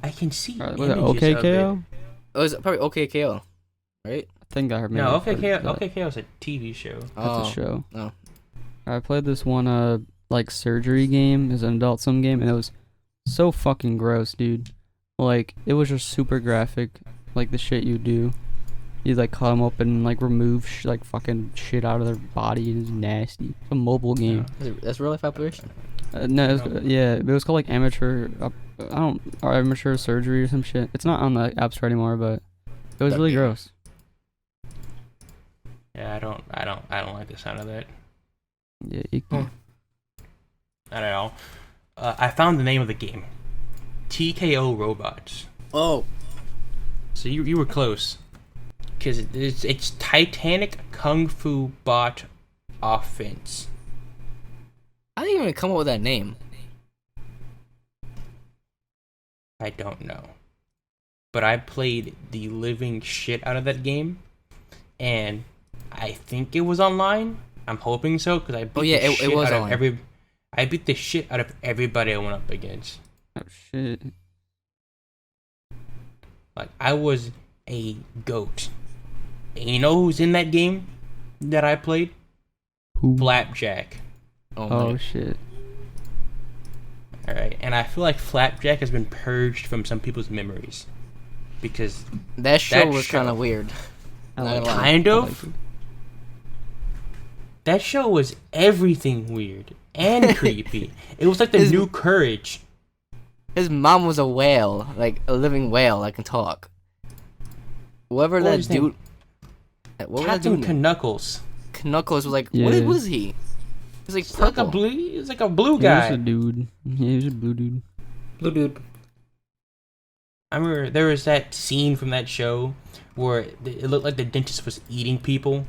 Speaker 1: I can see.
Speaker 3: Was it
Speaker 1: images of it.
Speaker 3: OKKO?
Speaker 2: It was probably OKKO. Right?
Speaker 3: I think I heard.
Speaker 1: No,
Speaker 3: maybe I've heard
Speaker 1: OKKO.
Speaker 3: that.
Speaker 1: OKKO is a TV show.
Speaker 3: That's a show.
Speaker 2: Oh.
Speaker 3: I played this one like surgery game. It's an Adult Swim game, and it was so fucking gross, dude. Like it was just super graphic, like the shit you do. You like cut them open and like remove like fucking shit out of their body. It's nasty. It's a mobile game.
Speaker 2: That's real life operation.
Speaker 3: No, it was,
Speaker 1: No.
Speaker 3: yeah, it was called like amateur surgery or some shit. It's not on the App Store anymore, but it was really gross.
Speaker 1: Yeah, I don't like the sound of that.
Speaker 3: Yeah,
Speaker 1: Not at all. I found the name of the game. TKO Robots.
Speaker 2: Oh.
Speaker 1: So you were close. Because it's Titanic Kung Fu Bot Offense.
Speaker 2: I didn't even come up with that name.
Speaker 1: I don't know. But I played the living shit out of that game. And I think it was online. I'm hoping so, because I beat the shit
Speaker 2: it was
Speaker 1: out of
Speaker 2: online.
Speaker 1: I beat the shit out of everybody I went up against.
Speaker 3: Oh shit.
Speaker 1: Like, I was a goat. And you know who's in that game that I played?
Speaker 3: Who?
Speaker 1: Flapjack.
Speaker 3: Oh shit.
Speaker 1: Alright, and I feel like Flapjack has been purged from some people's memories. Because
Speaker 2: That show
Speaker 1: That
Speaker 2: was
Speaker 1: show-
Speaker 2: kind of weird.
Speaker 3: I
Speaker 2: Not
Speaker 3: like
Speaker 2: gonna lie.
Speaker 1: kind
Speaker 3: I
Speaker 1: of,
Speaker 3: liked it.
Speaker 1: that show was everything weird and creepy. It was like the
Speaker 2: His-
Speaker 1: new Courage.
Speaker 2: His mom was a whale, like a living whale that can talk. Whoever
Speaker 1: What
Speaker 2: that
Speaker 1: was his name?
Speaker 2: dude. What was that
Speaker 1: Captain
Speaker 2: dude?
Speaker 1: Knuckles.
Speaker 2: Knuckles was like,
Speaker 3: Yeah.
Speaker 2: what was he? He's like
Speaker 1: It's like a
Speaker 2: purple.
Speaker 1: blue. It's like a blue
Speaker 3: He was
Speaker 1: guy.
Speaker 3: a dude. Yeah, he was a blue dude.
Speaker 4: Blue dude.
Speaker 1: I remember there was that scene from that show where it looked like the dentist was eating people,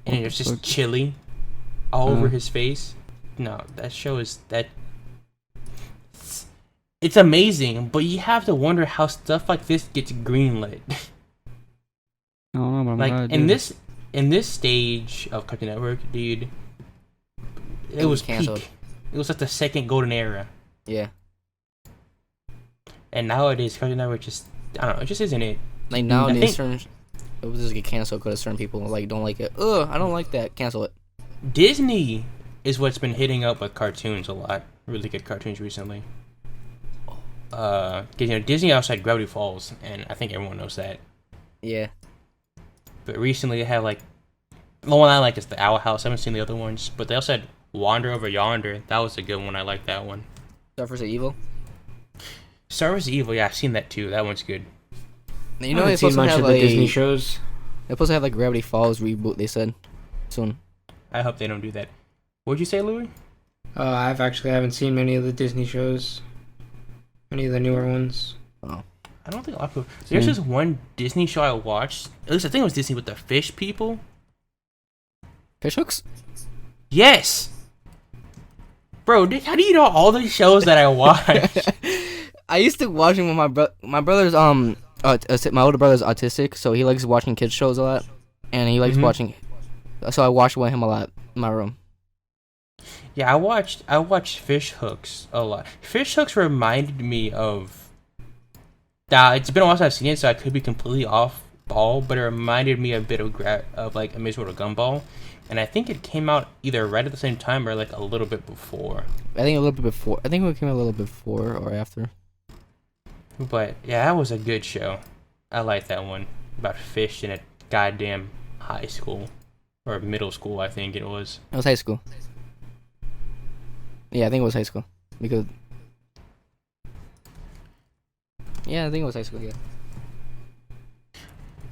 Speaker 1: and it was just
Speaker 3: Fuck.
Speaker 1: chili all over
Speaker 3: Uh.
Speaker 1: his face. No, that show is that. It's amazing, but you have to wonder how stuff like this gets greenlit.
Speaker 3: I don't know, but I'm glad
Speaker 1: Like
Speaker 3: it
Speaker 1: in
Speaker 3: did.
Speaker 1: this stage of Cartoon Network, dude, it was
Speaker 2: canceled.
Speaker 1: peak. It was like the second golden era,
Speaker 2: Yeah.
Speaker 1: and nowadays Cartoon Network just, I don't know, it just isn't it.
Speaker 2: Like nowadays, it will just get canceled because certain people like don't like it. Ugh, I don't like that. Cancel it.
Speaker 1: Disney is what's been hitting up with cartoons a lot. Really good cartoons recently. Because Disney also had Gravity Falls, and I think everyone knows that.
Speaker 2: Yeah.
Speaker 1: But recently they have like the one I like is the Owl House. I haven't seen the other ones, but they also had Wander Over Yonder. That was a good one. I like that one.
Speaker 2: Star vs. Evil.
Speaker 1: Star Wars Evil, yeah, I've seen that too. That one's good.
Speaker 2: You know
Speaker 4: I
Speaker 2: they're
Speaker 4: haven't seen
Speaker 2: supposed to
Speaker 4: much
Speaker 2: have
Speaker 4: of the
Speaker 2: like
Speaker 4: Disney shows.
Speaker 2: they're supposed to have like Gravity Falls reboot. They said soon.
Speaker 1: I hope they don't do that. What'd you say, Louis?
Speaker 4: I haven't seen many of the Disney shows. Any of the newer ones.
Speaker 2: Oh.
Speaker 1: I don't think a lot of people. There's just one Disney show I watched. At least I think it was Disney with the fish people.
Speaker 2: Fish hooks.
Speaker 1: Yes. Bro, how do you know all the shows that I watch?
Speaker 2: I used to watch them with my brother's my older brother's autistic, so he likes watching kids shows a lot, and he likes watching. So I watched with him a lot in my room.
Speaker 1: Yeah, I watched Fish Hooks a lot. Fish Hooks reminded me of. Now it's been a while since I've seen it, so I could be completely off ball, but it reminded me a bit of like Amazing World of Gumball, and I think it came out either right at the same time or like a little bit before.
Speaker 2: I think a little bit before. I think it came out a little before or after.
Speaker 1: But yeah, that was a good show. I like that one about fish in a goddamn high school or middle school. I think it was.
Speaker 2: It was high school. Yeah, I think it was high school because. Yeah, I think it was high school. Yeah.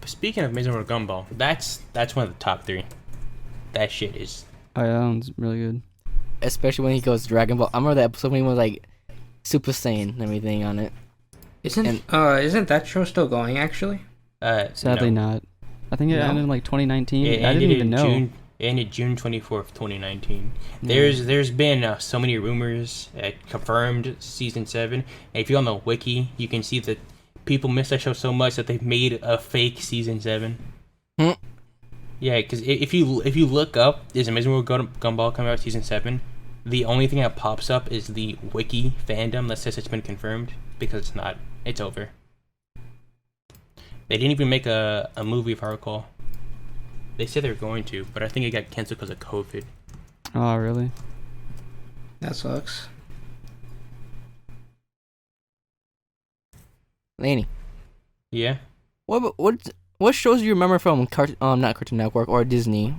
Speaker 1: But speaking of Amazing World of Gumball, that's one of the top 3. That shit is.
Speaker 3: Oh yeah, that one's really good.
Speaker 2: Especially when he goes Dragon Ball. I remember that episode when he was like Super Saiyan and everything on it.
Speaker 4: Isn't that show still going actually?
Speaker 3: Sadly
Speaker 1: no.
Speaker 3: not. I think it ended in like 2019.
Speaker 1: It
Speaker 3: I didn't even know.
Speaker 1: It ended June 24th, 2019. There's been so many rumors confirmed season 7. And if you're on the wiki, you can see that people miss that show so much that they've made a fake season 7. Yeah, because if you look up, is Amazing World Gumball coming out season 7? The only thing that pops up is the wiki fandom that says it's been confirmed, because it's not. It's over. They didn't even make a movie, if I recall. They said they were going to, but I think it got canceled because of COVID.
Speaker 3: Oh really?
Speaker 4: That sucks.
Speaker 2: Laney.
Speaker 1: Yeah.
Speaker 2: What shows do you remember from not Cartoon Network or Disney,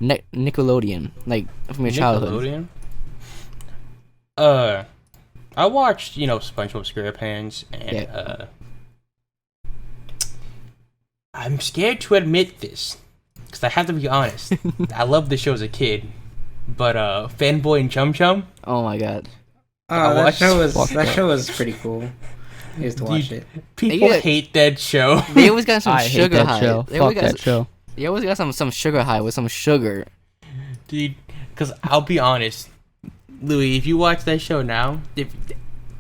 Speaker 2: Nickelodeon, like from your childhood?
Speaker 1: Nickelodeon. I watched SpongeBob SquarePants and I'm scared to admit this because I have to be honest. I loved the show as a kid, but Fanboy and Chum Chum.
Speaker 2: Oh my god.
Speaker 4: That show was pretty cool. I used to watch it.
Speaker 1: People hate that show.
Speaker 2: They always got some
Speaker 3: I
Speaker 2: sugar
Speaker 3: hate that
Speaker 2: high.
Speaker 3: show. Fuck that show.
Speaker 2: They always got some sugar high with some sugar.
Speaker 1: Dude, because I'll be honest, Louis, if you watch that show now,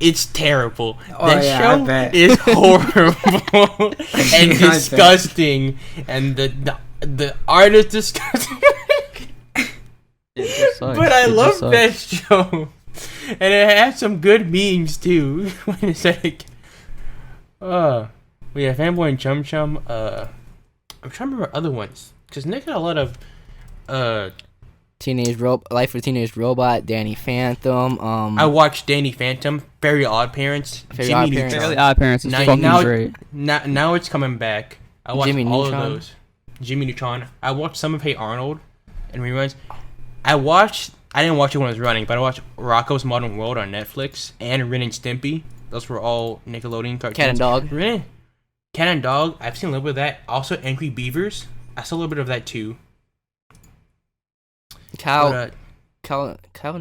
Speaker 1: it's terrible. That show is horrible and disgusting, and the art is disgusting. But I love that show, and it had some good memes too. When it's like, we have Fanboy and Chum Chum. I'm trying to remember other ones because Nick had a lot of
Speaker 2: Life of a Teenage Robot, Danny Phantom.
Speaker 1: I watched Danny Phantom, Very Odd Parents,
Speaker 2: Fairly
Speaker 3: Odd Parents is fucking great.
Speaker 1: Now it's coming back. I watched
Speaker 2: Jimmy
Speaker 1: all
Speaker 2: Neutron.
Speaker 1: of those. Jimmy Neutron. I watched some of Hey Arnold and reruns. I didn't watch it when it was running, but I watched Rocko's Modern World on Netflix and Ren and Stimpy. Those were all Nickelodeon cartoons.
Speaker 2: Cat and Dog.
Speaker 1: Cat and Dog. I've seen a little bit of that. Also, Angry Beavers. I saw a little bit of that too.
Speaker 2: Cow and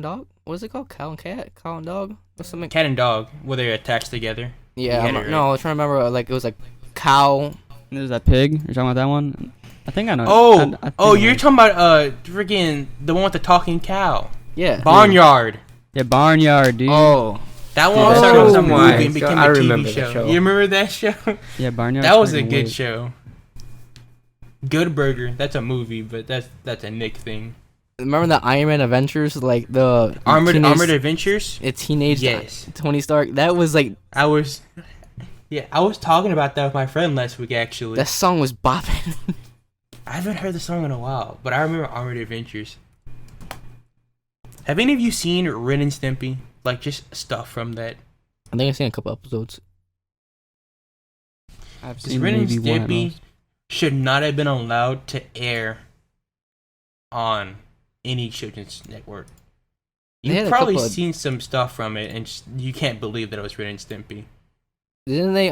Speaker 2: Dog? What is it called? Cow and Cat? Cow and Dog? Or something?
Speaker 1: Cat and Dog, where they're attached together.
Speaker 2: Yeah, I was trying to remember. Like it was like cow.
Speaker 3: There's that pig. You're talking about that one? I think I know.
Speaker 1: You're talking about freaking the one with the talking cow.
Speaker 2: Yeah.
Speaker 1: Barnyard.
Speaker 3: Yeah, Barnyard, dude.
Speaker 1: Oh, that one started with some movie and became a TV show. You remember that show?
Speaker 3: Yeah, Barnyard.
Speaker 1: That was a good show. Good Burger. That's a movie, but that's a Nick thing.
Speaker 2: Remember the Iron Man Adventures, like the
Speaker 1: Armored Adventures?
Speaker 2: It's teenage Tony Stark. That was like
Speaker 1: Yeah, I was talking about that with my friend last week, actually.
Speaker 2: That song was bopping.
Speaker 1: I haven't heard the song in a while, but I remember Armored Adventures. Have any of you seen Ren and Stimpy? Like, just stuff from that?
Speaker 2: I think I've seen a couple episodes.
Speaker 3: I've
Speaker 1: Because
Speaker 3: seen
Speaker 1: Ren and
Speaker 3: maybe one at
Speaker 1: Stimpy
Speaker 3: most.
Speaker 1: should not have been allowed to air on any children's network.
Speaker 2: They
Speaker 1: You've
Speaker 2: had a
Speaker 1: probably
Speaker 2: couple of-
Speaker 1: seen some stuff from it, and you can't believe that it was Ren and Stimpy.
Speaker 2: Didn't they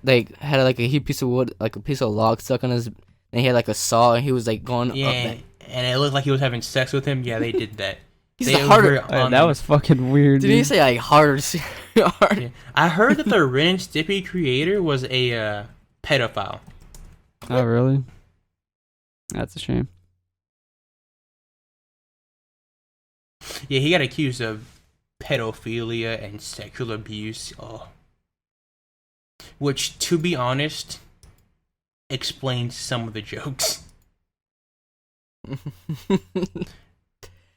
Speaker 2: like had like a huge piece of wood, like a piece of log stuck on his, and he had like a saw, and he was like going
Speaker 1: Yeah,
Speaker 2: up that.
Speaker 1: and it looked like he was having sex with him. Yeah, they did that.
Speaker 2: He's
Speaker 1: They
Speaker 2: the harder.
Speaker 1: were on-
Speaker 3: That was fucking weird.
Speaker 2: Did he
Speaker 3: dude.
Speaker 2: say like harder? Hard.
Speaker 1: Yeah. I heard that the Ren and Stimpy creator was a pedophile.
Speaker 3: Oh, really? That's a shame.
Speaker 1: Yeah, he got accused of pedophilia and sexual abuse. Oh. Which, to be honest, explains some of the jokes.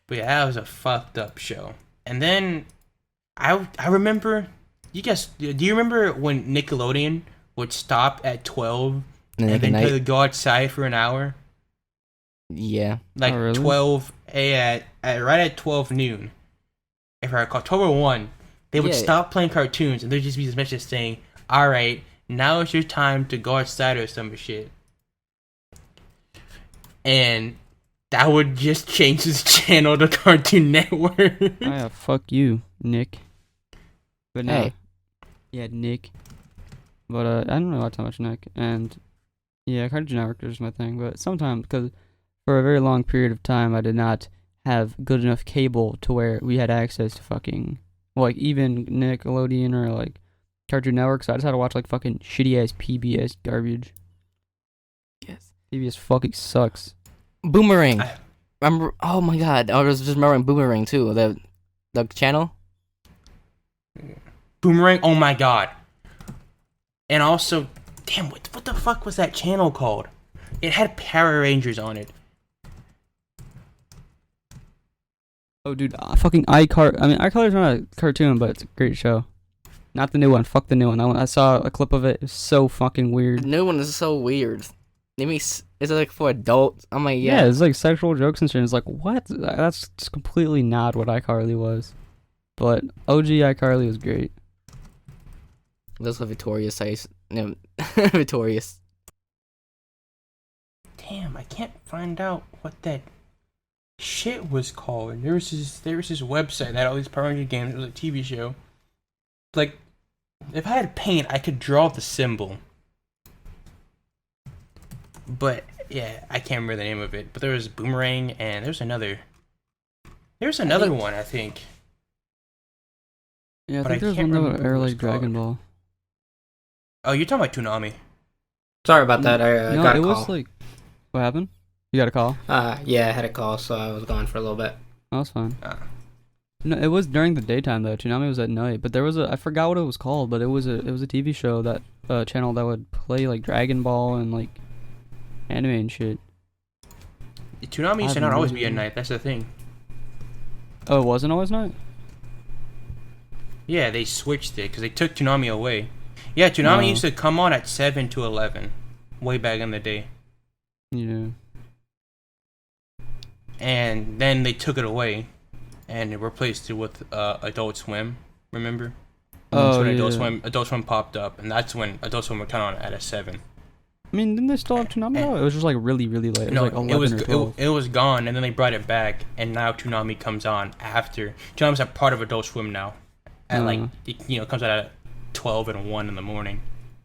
Speaker 1: But yeah, that was a fucked up show. And then I remember, do you remember when Nickelodeon would stop at 12
Speaker 2: And
Speaker 1: and then
Speaker 2: night.
Speaker 1: to go outside for an hour?
Speaker 2: Yeah.
Speaker 1: Like
Speaker 3: Oh, really?
Speaker 1: 12 right at 12 noon. If I recall, 12:01, they would
Speaker 2: Yeah.
Speaker 1: stop playing cartoons and there'd just be this message saying, "All right, now it's your time to go outside" or some shit. And that would just change his channel to Cartoon Network.
Speaker 3: Oh, yeah, fuck you, Nick. But no.
Speaker 2: Hey.
Speaker 3: Yeah, Nick. But I don't know how much Nick. And yeah, Cartoon Network is my thing. But sometimes, because for a very long period of time, I did not have good enough cable to where we had access to fucking, like, even Nickelodeon or, like, Cartoon Network. So I just had to watch, like, fucking shitty-ass PBS garbage.
Speaker 2: Yes.
Speaker 3: PBS fucking sucks.
Speaker 2: Boomerang. Remember? Oh my god, I was just remembering Boomerang too. The channel.
Speaker 1: Boomerang, oh my god. And also, damn, what the fuck was that channel called? It had Power Rangers on it.
Speaker 3: Oh, dude, fucking iCar. I mean, iCarly's not a cartoon, but it's a great show. Not the new one. Fuck the new one. That one, I saw a clip of it. It's so fucking
Speaker 2: The
Speaker 3: weird.
Speaker 2: new one is so weird. They make is it like for adults? I'm like,
Speaker 3: Yeah,
Speaker 2: yeah.
Speaker 3: it's like sexual jokes and shit. It's like, what? That's just completely not what iCarly was. But OG iCarly was great.
Speaker 2: Those are Victorious size. No, Victorious.
Speaker 1: Damn, I can't find out what that shit was called. There was this website that had all these Power Ranger games. It was a TV show. Like, if I had paint, I could draw the symbol. But yeah, I can't remember the name of it. But there was Boomerang, and there's another. There's another one, I think.
Speaker 3: Yeah, I
Speaker 1: But
Speaker 3: think
Speaker 1: I
Speaker 3: there's
Speaker 1: can't
Speaker 3: one that
Speaker 1: remember
Speaker 3: would
Speaker 1: what
Speaker 3: air
Speaker 1: it was
Speaker 3: like Dragon
Speaker 1: called.
Speaker 3: Ball.
Speaker 1: Oh, you're talking about Toonami.
Speaker 4: Sorry about that. I
Speaker 3: No,
Speaker 4: got a
Speaker 3: it
Speaker 4: call.
Speaker 3: was like, what happened? You got a call?
Speaker 4: Yeah, I had a call, so I was gone for a little bit.
Speaker 3: Oh, that's fine.
Speaker 1: Ah.
Speaker 3: No, it was during the daytime though. Toonami was at night, but there was I forgot what it was called, but it was a TV show that channel that would play like Dragon Ball and like anime and shit.
Speaker 1: Toonami used to
Speaker 3: I have
Speaker 1: not
Speaker 3: no
Speaker 1: always be at
Speaker 3: idea.
Speaker 1: night. That's the thing.
Speaker 3: Oh, it wasn't always night?
Speaker 1: Yeah, they switched it because they took Toonami away. Yeah, Toonami
Speaker 3: Oh.
Speaker 1: used to come on at 7 to 11, way back in the day.
Speaker 3: Yeah.
Speaker 1: And then they took it away and they replaced it with Adult Swim. Remember? That's
Speaker 3: Oh,
Speaker 1: when
Speaker 3: yeah.
Speaker 1: Adult Swim popped up, and that's when Adult Swim would come on at a 7.
Speaker 3: I mean, didn't they still have Toonami though? It was just like really, really late. It was
Speaker 1: No,
Speaker 3: like 11
Speaker 1: it was
Speaker 3: or 12.
Speaker 1: it was gone, and then they brought it back, and now Toonami comes on after. Toonami's a part of Adult Swim now. At like, it comes out at 12 and 1 in the morning.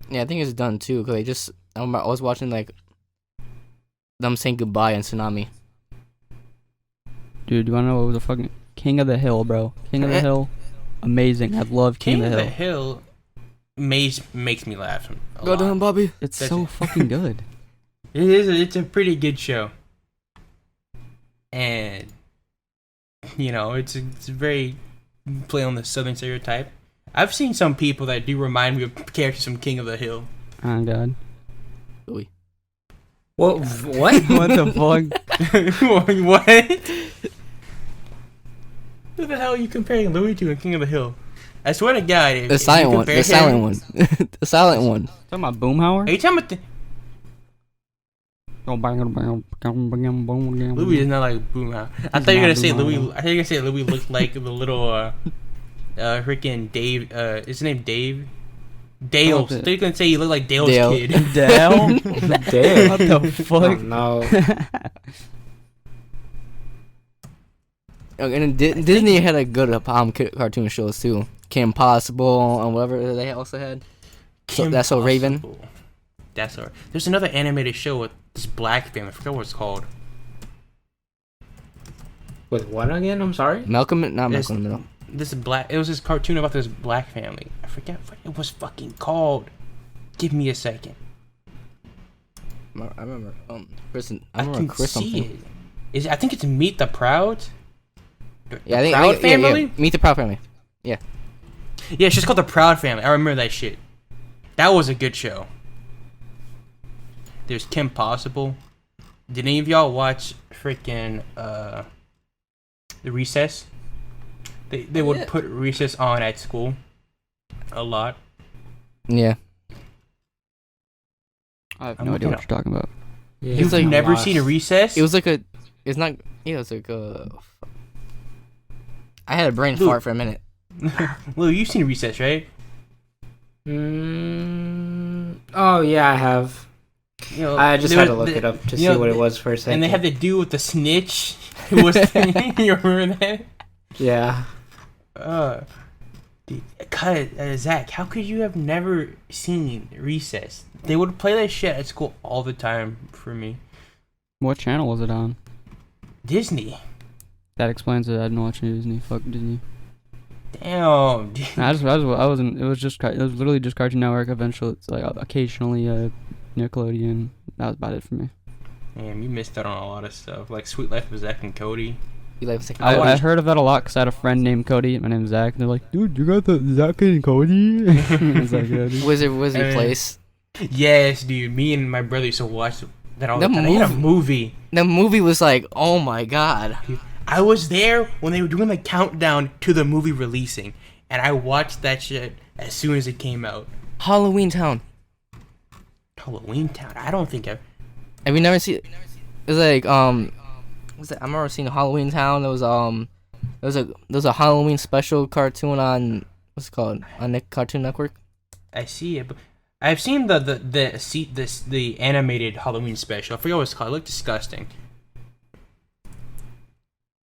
Speaker 2: Yeah, I think it's done too. Cause I was watching like them saying goodbye on Tsunami.
Speaker 3: Dude, you wanna know what was a fucking King of the Hill, bro? King of the Hill, amazing. I love King of the Hill.
Speaker 1: makes me laugh.
Speaker 2: Go down, Bobby.
Speaker 3: It's
Speaker 1: That's
Speaker 3: so
Speaker 1: it.
Speaker 3: fucking good.
Speaker 1: It is. It's a pretty good show, and it's very play on the Southern stereotype. I've seen some people that do remind me of characters from King of the Hill.
Speaker 3: Oh god.
Speaker 2: Ooh.
Speaker 4: What? What?
Speaker 3: What the fuck?
Speaker 1: What? Who the hell are you comparing Louis to in King of the Hill? I swear to God, if
Speaker 2: The
Speaker 1: you
Speaker 2: silent one.
Speaker 1: compare
Speaker 2: The silent
Speaker 1: him-
Speaker 2: one. The silent one.
Speaker 3: Talking about Boomhauer?
Speaker 1: Are you talking about Louis is not like Boomhauer. I thought you were gonna say Louis. I thought you were gonna say Louis looked like the little freaking Dave. Is his name Dave? Dale. I thought you were gonna say he looked like Dale's
Speaker 2: Dale.
Speaker 1: kid.
Speaker 3: Dale?
Speaker 4: Damn.
Speaker 3: What the
Speaker 4: Oh,
Speaker 3: fuck?
Speaker 4: no.
Speaker 2: And Disney had a good cartoon shows too. Kim Possible and whatever they also had. So, that's so Raven.
Speaker 1: That's all. There's another animated show with this black family. I forgot what it's called.
Speaker 4: With what again? I'm sorry?
Speaker 2: Malcolm, not
Speaker 1: There's-
Speaker 2: Malcolm in the Middle.
Speaker 1: This black. It was this cartoon about this black family. I forget what it was fucking called. Give me a second.
Speaker 2: I remember. Chris. I
Speaker 1: I
Speaker 2: remember
Speaker 1: can
Speaker 2: Chris
Speaker 1: see
Speaker 2: something.
Speaker 1: it. I think it's Meet the Proud.
Speaker 2: Yeah, I think
Speaker 1: Proud
Speaker 2: yeah,
Speaker 1: Family.
Speaker 2: yeah. Meet the Proud Family.
Speaker 1: Yeah, it's just called the Proud Family. I remember that shit. That was a good show. There's Kim Possible. Did any of y'all watch freaking The Recess? They would put Recess on at school a lot.
Speaker 2: Yeah.
Speaker 3: I have
Speaker 1: I'm
Speaker 3: no idea
Speaker 1: looking
Speaker 3: what you're talking about.
Speaker 4: Yeah,
Speaker 1: You've
Speaker 2: like
Speaker 1: never
Speaker 4: lost.
Speaker 1: seen a Recess?
Speaker 2: It was like a. It's not. Yeah, it was like a. I had a brain
Speaker 1: Dude.
Speaker 2: fart for a minute.
Speaker 1: Lou, you've seen Recess, right?
Speaker 4: Oh, yeah, I have.
Speaker 1: You know,
Speaker 4: I just
Speaker 1: there
Speaker 4: had to
Speaker 1: was
Speaker 4: look
Speaker 1: the-
Speaker 4: it up to
Speaker 1: you
Speaker 4: see
Speaker 1: know,
Speaker 4: what it was for a second.
Speaker 1: And they had the dude with the snitch. Who was you remember that?
Speaker 4: Yeah.
Speaker 1: Zach, how could you have never seen Recess? They would play that shit at school all the time for me.
Speaker 3: What channel was it on?
Speaker 1: Disney.
Speaker 3: That explains it. I didn't watch Disney. Fuck Disney.
Speaker 1: Damn. Dude.
Speaker 3: I wasn't. It was literally just Cartoon Network. Eventually, it's like occasionally Nickelodeon. That was about it for me.
Speaker 1: Damn, you missed out on a lot of stuff. Like Sweet Life of Zack and Cody.
Speaker 2: You like second.
Speaker 3: I heard of that a lot because I had a friend named Cody. My name's Zach. And they're like, dude, you got the Zach and Cody? It's like, yeah, dude.
Speaker 2: Wizard
Speaker 1: Uh,
Speaker 2: Place.
Speaker 1: Yes, dude. Me and my brother used to watch that all the
Speaker 2: The
Speaker 1: time. They had a movie.
Speaker 2: The movie was like, oh my god.
Speaker 1: I was there when they were doing the countdown to the movie releasing, and I watched that shit as soon as it came out.
Speaker 2: Halloweentown.
Speaker 1: Halloweentown. I don't think I've.
Speaker 2: Have you never seen? It was like what's that? I remember seeing Halloweentown. There was a Halloween special cartoon on what's it called on the Cartoon Network.
Speaker 1: I see it, but I've seen the animated Halloween special. I forget what it's called. It looked disgusting.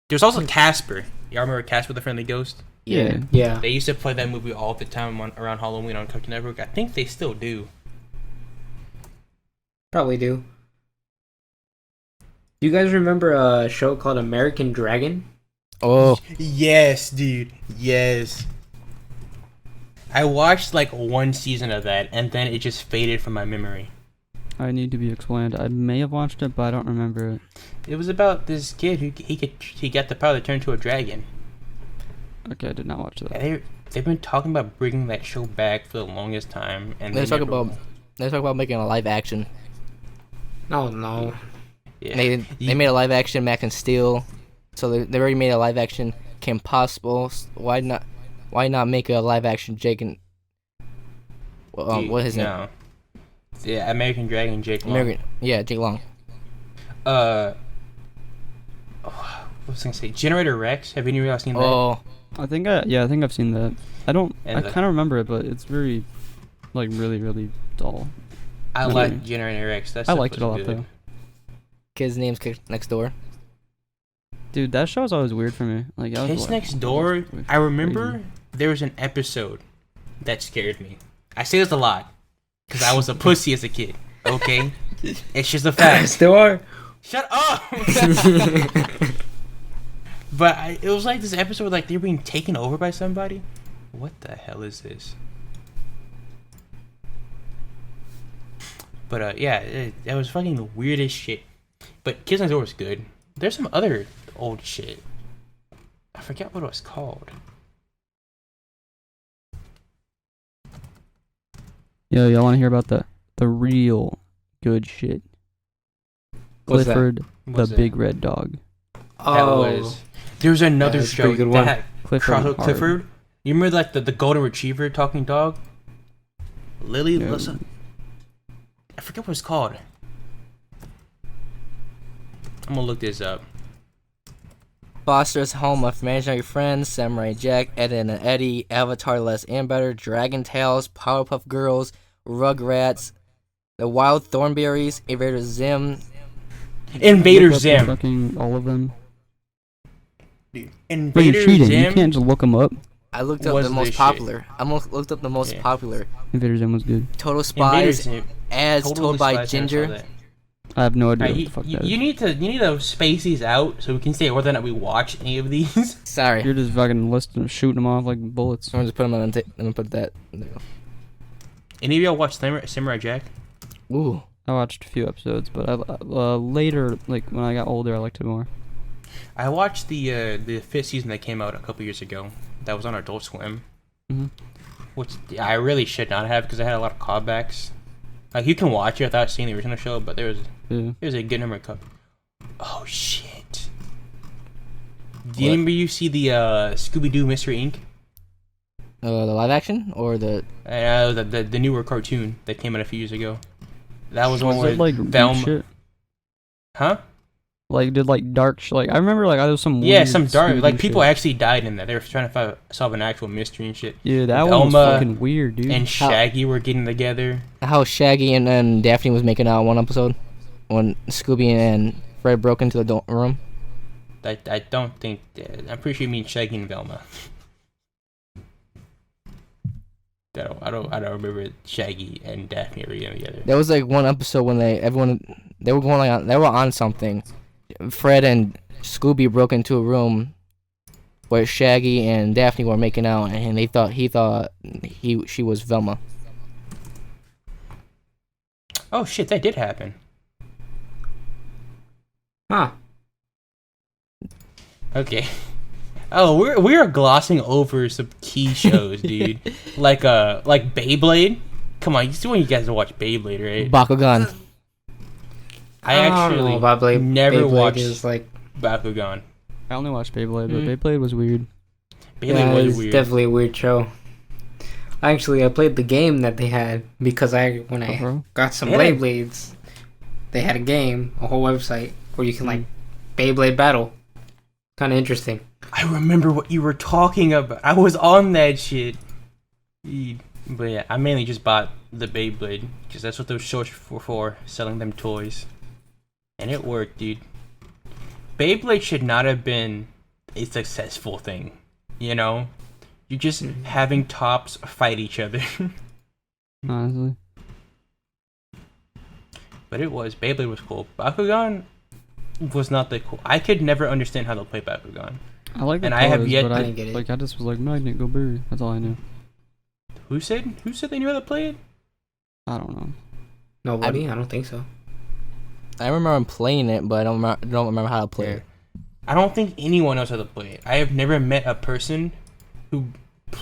Speaker 1: There's also Casper. Y'all remember Casper the Friendly Ghost?
Speaker 3: Yeah.
Speaker 4: Yeah.
Speaker 1: They used to play that movie all the time around Halloween on Cartoon Network. I think they still do.
Speaker 4: Probably do. Do you guys remember a show called American Dragon?
Speaker 2: Oh,
Speaker 1: Yes, dude. Yes. I watched like one season of that, and then it just faded from my memory.
Speaker 3: I need to be explained. I may have watched it, but I don't remember it.
Speaker 1: It was about this kid who he got the power to turn into a dragon.
Speaker 3: Okay, I did not watch that.
Speaker 1: And they've been talking about bringing that show back for the longest time, and
Speaker 2: they talk
Speaker 1: never
Speaker 2: about
Speaker 1: will.
Speaker 2: making a live action.
Speaker 4: Oh, no.
Speaker 1: Yeah.
Speaker 2: They made a live action Mac and Steel, so they already made a live action Kim Possible. Why not make a live action Jake and what is his name?
Speaker 1: No. Yeah, American Dragon Jake Long.
Speaker 2: Jake Long.
Speaker 1: What was I gonna say? Generator Rex. Have any of y'all seen that?
Speaker 2: Oh,
Speaker 3: I think I've seen that. I
Speaker 1: And
Speaker 3: kind of remember it, but it's very, like, really, really dull.
Speaker 1: I
Speaker 3: okay.
Speaker 1: like Generator Rex.
Speaker 3: I liked it a lot though.
Speaker 2: Kid's name's Next Door.
Speaker 3: Dude, that show's always weird for me. Like, I was
Speaker 1: Kids
Speaker 3: like,
Speaker 1: Next
Speaker 3: oh,
Speaker 1: Door.
Speaker 3: that's weird.
Speaker 1: I remember
Speaker 3: Crazy.
Speaker 1: there was an episode that scared me. I say this a lot because I was a pussy as a kid. Okay, it's just a fact.
Speaker 4: Still are?
Speaker 1: Shut up. But it was like this episode where, like, they were being taken over by somebody. What the hell is this? But yeah, that was fucking the weirdest shit. But Kids Next Door was good. There's some other old shit. I forget what it was called.
Speaker 3: Yo, y'all want to hear about the real good shit?
Speaker 4: What's that?
Speaker 3: Clifford,
Speaker 1: What
Speaker 3: the
Speaker 1: was that?
Speaker 3: big red dog.
Speaker 1: That
Speaker 4: Oh.
Speaker 1: was. There's another
Speaker 4: That's a
Speaker 1: show
Speaker 4: pretty good one.
Speaker 1: that
Speaker 3: Clifford.
Speaker 1: Clifford. You remember like the golden retriever talking dog? Lily,
Speaker 3: No.
Speaker 1: listen. I forget what it's called. I'm gonna look this up.
Speaker 2: Foster's home of imaginary friends, Samurai Jack, Ed and Eddie, Avatar: Last Airbender, Dragon Tales, Powerpuff Girls, Rugrats, The Wild Thornberries, Invader Zim.
Speaker 1: Invader
Speaker 3: Look up
Speaker 1: Zim.
Speaker 3: Fucking all of them. Wait, you're
Speaker 1: Invader
Speaker 3: cheating. You
Speaker 1: Zim.
Speaker 3: can't just look them up.
Speaker 2: I looked up
Speaker 1: Was
Speaker 2: the
Speaker 1: the
Speaker 2: most
Speaker 1: shit.
Speaker 2: popular. Looked up the most
Speaker 1: Yeah.
Speaker 2: popular.
Speaker 3: Invader Zim was good.
Speaker 2: Total
Speaker 1: Invader
Speaker 2: Spies,
Speaker 1: Zim.
Speaker 2: as
Speaker 1: Totally
Speaker 2: told by
Speaker 1: Spies, I saw
Speaker 2: Ginger.
Speaker 1: that.
Speaker 3: I have no idea
Speaker 1: Alright,
Speaker 3: what the fuck that is.
Speaker 1: you need to space these out so we can say whether or not we watch any of these.
Speaker 2: Sorry.
Speaker 3: You're just fucking listing them, shooting them off like bullets.
Speaker 2: I'm gonna just put them on. I'm gonna put that. There.
Speaker 1: Any of y'all watch Samurai Jack?
Speaker 2: Ooh.
Speaker 3: I watched a few episodes, but later, like when I got older, I liked it more.
Speaker 1: I watched the 5th season that came out a couple years ago. That was on Adult Swim.
Speaker 3: Mhm.
Speaker 1: Which I really should not have because I had a lot of callbacks. Like you can watch it without seeing the original show, but
Speaker 3: Yeah.
Speaker 1: there's a good number of Oh shit! Do you remember you see the Scooby Doo Mystery Inc?
Speaker 2: The live action or the
Speaker 1: The newer cartoon that came out a few years ago. That was one
Speaker 3: Was
Speaker 1: where
Speaker 3: it like
Speaker 1: Velma.
Speaker 3: weird shit?
Speaker 1: Huh?
Speaker 3: Like did like dark like I remember like I was some
Speaker 1: Yeah,
Speaker 3: weird
Speaker 1: some dark.
Speaker 3: Scooby-Doo
Speaker 1: Like people
Speaker 3: shit.
Speaker 1: actually died in that. They were trying to solve an actual mystery and shit.
Speaker 3: Yeah, that one was
Speaker 1: Velma
Speaker 3: fucking weird, dude.
Speaker 1: And Shaggy were getting together.
Speaker 2: how Shaggy and Daphne was making out one episode when Scooby and Fred broke into the room.
Speaker 1: I don't think. I'm pretty sure you mean Shaggy and Velma. I don't remember Shaggy and Daphne ever getting together.
Speaker 2: There was like one episode when they were on something. Fred and Scooby broke into a room where Shaggy and Daphne were making out, and he thought she was Velma.
Speaker 1: Oh shit, that did happen.
Speaker 4: Huh.
Speaker 1: Okay. Oh, we're glossing over some key shows, dude. like Beyblade. Come on, you still want you guys to watch Beyblade, right?
Speaker 2: Bakugan.
Speaker 1: I
Speaker 4: don't
Speaker 1: actually
Speaker 4: know about
Speaker 1: never
Speaker 4: Beyblade
Speaker 1: watched
Speaker 4: is like
Speaker 1: Bakugan.
Speaker 3: I only watched Beyblade,
Speaker 1: Mm.
Speaker 3: but Beyblade was weird.
Speaker 1: Beyblade was
Speaker 4: it's
Speaker 1: weird.
Speaker 4: definitely a weird show. Actually, I played the game that they had because when I
Speaker 3: bro.
Speaker 4: got some
Speaker 1: Yeah.
Speaker 4: Beyblades, they had a game, a whole website where you can like Beyblade battle. Kind of interesting.
Speaker 1: I remember what you were talking about. I was on that shit. But yeah, I mainly just bought the Beyblade because that's what those shows were for, selling them toys. And it worked, dude. Beyblade should not have been a successful thing, you know? You're just having tops fight each other.
Speaker 3: Honestly.
Speaker 1: But it was. Beyblade was cool. Bakugan was not that cool. I could never understand how to play Bakugan.
Speaker 3: I like the
Speaker 1: And I have
Speaker 3: toys,
Speaker 1: yet
Speaker 3: but
Speaker 1: to-
Speaker 4: I
Speaker 3: I
Speaker 4: didn't get it.
Speaker 3: like I just was like Magnet Go Berry. That's all I knew.
Speaker 1: Who said they knew how to play it?
Speaker 3: I don't know.
Speaker 4: Nobody? I don't think so.
Speaker 2: I remember playing it, but I don't remember how to play it.
Speaker 1: I don't think anyone knows how to play it. I have never met a person who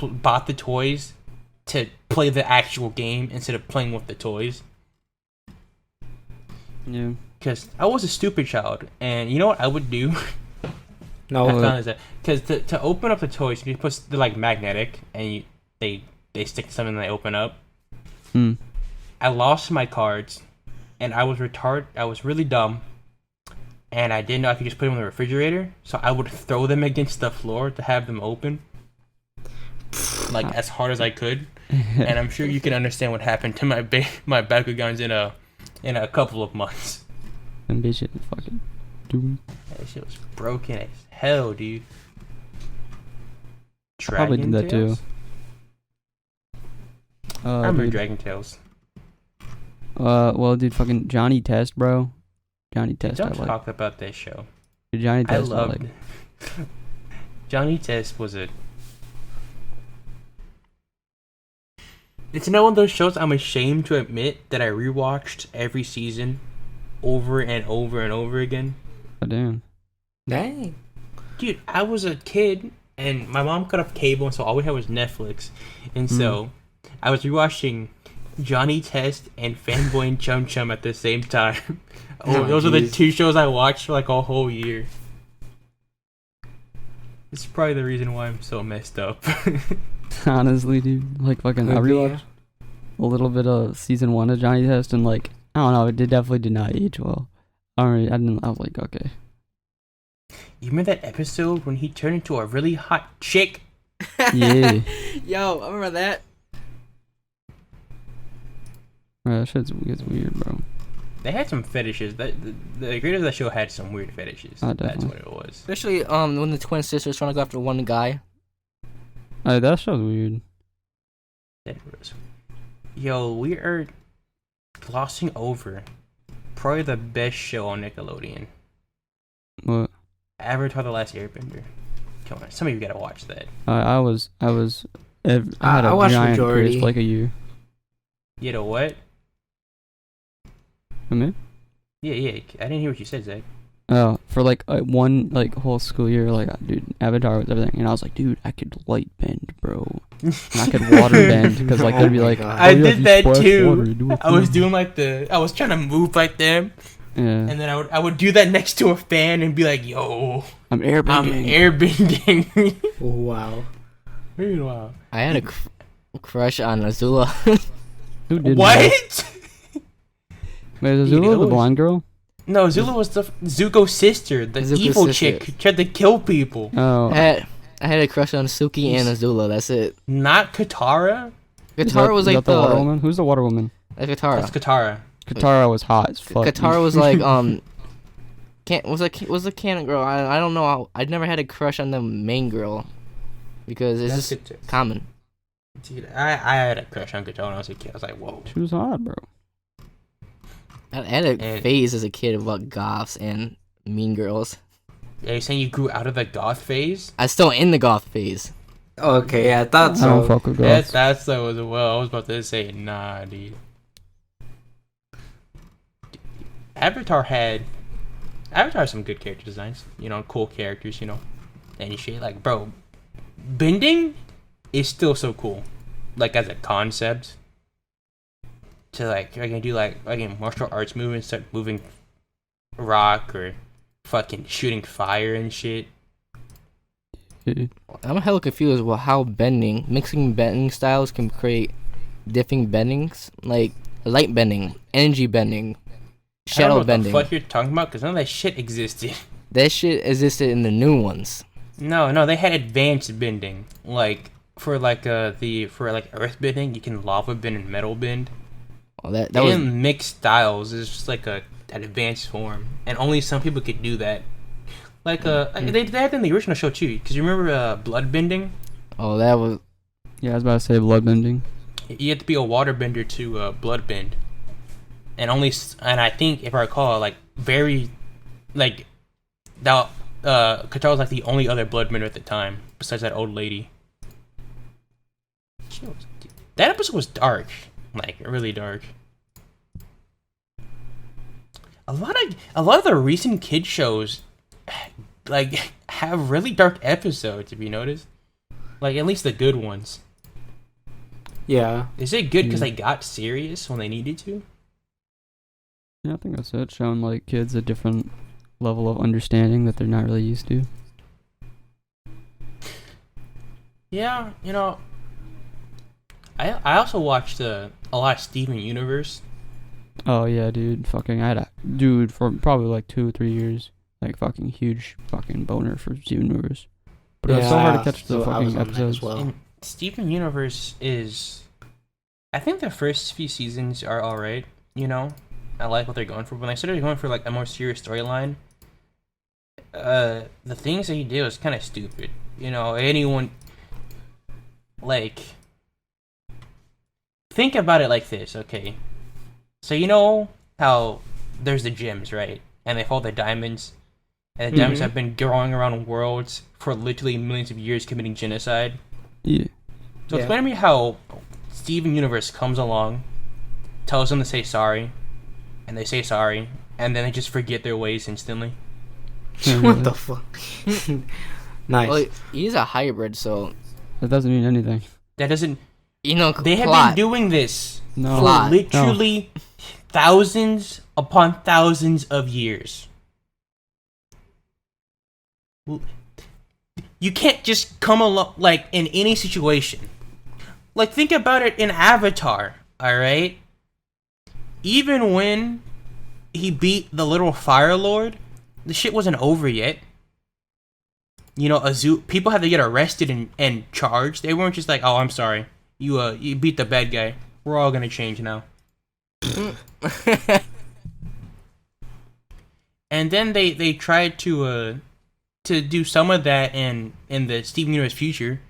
Speaker 1: bought the toys to play the actual game instead of playing with the toys.
Speaker 3: Yeah.
Speaker 1: Because I was a stupid child, and you know what I would do?
Speaker 4: No.
Speaker 1: I found is that because to open up the toys, you put they're like magnetic, and they stick to something and they open up.
Speaker 3: Hmm.
Speaker 1: I lost my cards, and I was retarded. I was really dumb, and I didn't know I could just put them in the refrigerator. So I would throw them against the floor to have them open, like as hard as I could. And I'm sure you can understand what happened to my Bakugans in a couple of months.
Speaker 3: And bitch, fucking doom.
Speaker 1: That shit was broken as hell, dude.
Speaker 3: Probably did that too.
Speaker 1: Tales? I remember
Speaker 3: Dude,
Speaker 1: Dragon Tales.
Speaker 3: well, dude, fucking Johnny Test, bro. Johnny Test, I
Speaker 1: Don't
Speaker 3: like.
Speaker 1: talk about that show.
Speaker 3: Dude, Johnny
Speaker 1: I
Speaker 3: Test, I
Speaker 1: loved
Speaker 3: like.
Speaker 1: it. Johnny Test was a. It's one of those shows I'm ashamed to admit that I rewatched every season over and over and over again.
Speaker 3: Oh, damn.
Speaker 4: Dang.
Speaker 1: Dude, I was a kid and my mom cut off cable, and so all we had was Netflix. And so I was rewatching Johnny Test and Fanboy and Chum Chum at the same time.
Speaker 4: Oh,
Speaker 1: those are the
Speaker 4: jeez.
Speaker 1: two shows I watched for like a whole year. It's probably the reason why I'm so messed up.
Speaker 3: Honestly, dude. Like, fucking, I rewatched a little bit of season 1 of Johnny Test, and, like, I don't know, definitely did not age well. I was like, okay.
Speaker 1: You remember that episode when he turned into a really hot chick?
Speaker 3: Yeah.
Speaker 2: Yo, I remember that.
Speaker 3: Bro, that shit's gets weird, bro.
Speaker 1: They had some fetishes. The creators of that show had some weird fetishes.
Speaker 3: Oh,
Speaker 1: That's
Speaker 3: definitely.
Speaker 1: what it was.
Speaker 2: Especially when the twin sisters trying to go after one guy.
Speaker 3: That show's weird.
Speaker 1: That was. Yo, we are glossing over probably the best show on Nickelodeon.
Speaker 3: What?
Speaker 1: Avatar: The Last Airbender. Come on, some of you gotta watch that.
Speaker 3: I had a
Speaker 4: watched
Speaker 3: giant
Speaker 4: majority.
Speaker 3: craze for like a year.
Speaker 1: You know what?
Speaker 3: I mean,
Speaker 1: Yeah. I didn't hear what you said, Zach.
Speaker 3: oh, for like one like whole school year, like dude, Avatar was everything, and I was like, dude, I could light bend, bro. And I could water bend because like they'd be like,
Speaker 4: God.
Speaker 1: I
Speaker 3: oh, yeah,
Speaker 1: did
Speaker 3: you
Speaker 1: that
Speaker 3: splash
Speaker 1: too.
Speaker 3: water, do a
Speaker 1: I was
Speaker 3: thing.
Speaker 1: doing like I was trying to move like them,
Speaker 3: Yeah,
Speaker 1: and then I would do that next to a fan and be like, "Yo,
Speaker 3: I'm
Speaker 1: I'm
Speaker 3: airbending.
Speaker 1: airbending."
Speaker 4: Wow.
Speaker 1: Wow.
Speaker 2: I had a crush on Azula.
Speaker 3: Who did
Speaker 1: What?
Speaker 3: Wait, is
Speaker 1: Dude,
Speaker 3: Azula
Speaker 1: it
Speaker 3: the
Speaker 1: was-
Speaker 3: blonde girl?
Speaker 1: No, Zula was the Zuko's sister, the
Speaker 2: Zuko's
Speaker 1: evil
Speaker 2: sister.
Speaker 1: chick who tried to kill people.
Speaker 3: Oh,
Speaker 2: I had a crush on Suki and Azula. That's it.
Speaker 1: Not Katara.
Speaker 2: Katara was
Speaker 3: is
Speaker 2: like
Speaker 3: that the water
Speaker 2: the
Speaker 3: woman. Who's the water woman?
Speaker 2: Katara.
Speaker 1: That's Katara.
Speaker 3: Katara was hot as fuck.
Speaker 2: Katara was like was a canon girl. I don't know. I never had a crush on the main girl because it's
Speaker 1: That's
Speaker 2: just
Speaker 1: Kat-
Speaker 2: common.
Speaker 1: Dude, I had a crush on Katara when I was a kid. I was like, whoa.
Speaker 3: She was hot, bro.
Speaker 2: I had a
Speaker 1: And-
Speaker 2: phase as a kid about goths and mean girls.
Speaker 1: Are you saying you grew out of the goth phase?
Speaker 2: I still in the goth phase.
Speaker 4: Okay, I thought
Speaker 3: I don't
Speaker 4: so.
Speaker 3: fuck with girls.
Speaker 1: That's what was well. I was about to say, nah, dude. Avatar had some good character designs. You know, cool characters. You know, and shit. Like, bro, bending is still so cool. Like as a concept. To like, I can do like martial arts movements, start moving rock or fucking shooting fire and shit.
Speaker 3: Yeah.
Speaker 2: I'm hella confused with how mixing bending styles can create different bendings, like light bending, energy bending,
Speaker 1: I don't know
Speaker 2: shadow
Speaker 1: what
Speaker 2: bending.
Speaker 1: the fuck you're talking about, because none of that shit existed.
Speaker 2: That shit existed in the new ones.
Speaker 1: No, they had advanced bending. Like for earth bending, you can lava bend and metal bend.
Speaker 2: Oh, that
Speaker 1: They
Speaker 2: was
Speaker 1: didn't mix styles. It's just like an advanced form, and only some people could do that. Like they had in the original show too. Because you remember blood bending?
Speaker 2: that was
Speaker 3: Yeah, I was about to say blood bending.
Speaker 1: You had to be a water bender to blood bend, and I think if I recall, like very, like that Katara was like the only other blood bender at the time besides that old lady. That episode was dark, like really dark. A lot of the recent kid shows, like have really dark episodes. If you notice, like at least the good ones.
Speaker 4: Yeah.
Speaker 1: Is it good because they got serious when they needed to?
Speaker 3: Yeah, I think that's it. Showing like kids a different level of understanding that they're not really used to.
Speaker 1: Yeah, you know. I also watched a lot of Steven Universe.
Speaker 3: Oh yeah, dude. Fucking, I had a dude for probably like 2-3 years. Like fucking huge fucking boner for Steven Universe. But it was so hard to catch the
Speaker 4: so I was
Speaker 3: fucking
Speaker 4: on that
Speaker 3: episodes.
Speaker 4: as well.
Speaker 1: And Steven Universe is, I think the first few seasons are alright. You know, I like what they're going for. When they started going for like a more serious storyline, the things that he did was kind of stupid. You know, anyone like think about it like this, okay? So you know how there's the gems, right? And they hold the diamonds, and the diamonds
Speaker 4: Mhm.
Speaker 1: have been growing around worlds for literally millions of years, committing genocide.
Speaker 3: Yeah.
Speaker 1: So
Speaker 4: Yeah.
Speaker 1: explain to me how Steven Universe comes along, tells them to say sorry, and they say sorry, and then they just forget their ways instantly.
Speaker 4: What the fuck? Nice.
Speaker 2: well, he's a hybrid, so
Speaker 3: That doesn't mean anything.
Speaker 1: That doesn't.
Speaker 2: you know.
Speaker 1: They have
Speaker 2: plot.
Speaker 1: been doing this
Speaker 3: No.
Speaker 1: for
Speaker 2: Plot.
Speaker 1: literally thousands upon thousands of years. You can't just come along like in any situation. Like, think about it in Avatar, alright? Even when he beat the little Fire Lord, the shit wasn't over yet. You know, people had to get arrested and charged. They weren't just like, oh, I'm sorry. You beat the bad guy. We're all gonna change now. And then they tried to do some of that in the Steven Universe future,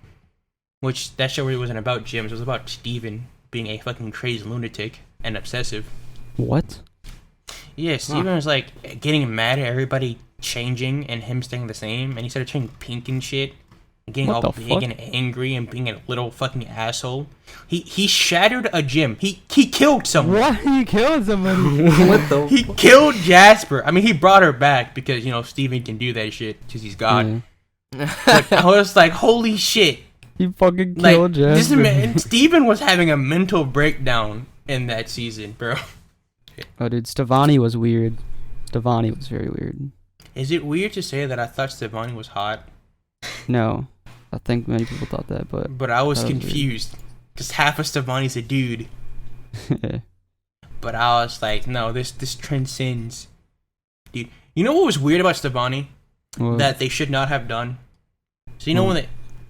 Speaker 1: which that show really wasn't about gyms. It was about Steven being a fucking crazy lunatic and obsessive.
Speaker 3: What?
Speaker 1: Yeah, Steven was like getting mad at everybody changing and him staying the same, and he started turning pink and shit, and getting all big and angry and being a little fucking asshole. He shattered a gym. He killed someone.
Speaker 3: What? He killed somebody?
Speaker 4: What the?
Speaker 1: He killed Jasper. I mean, he brought her back because, you know, Steven can do that shit because he's God.
Speaker 3: Yeah.
Speaker 1: But I was like, holy shit.
Speaker 3: He fucking
Speaker 1: Like,
Speaker 3: killed Jasper.
Speaker 1: this man, Steven was having a mental breakdown in that season, bro.
Speaker 3: Oh, dude, Stevani was weird. Stevani was very weird.
Speaker 1: Is it weird to say that I thought Stevani was hot?
Speaker 3: No. I think many people thought that, but
Speaker 1: I was
Speaker 3: that was
Speaker 1: confused. Because half of Stevani's a dude. But I was like, no, this transcends. Dude, you know what was weird about Stevani?
Speaker 3: Well,
Speaker 1: That they should not have done? So you know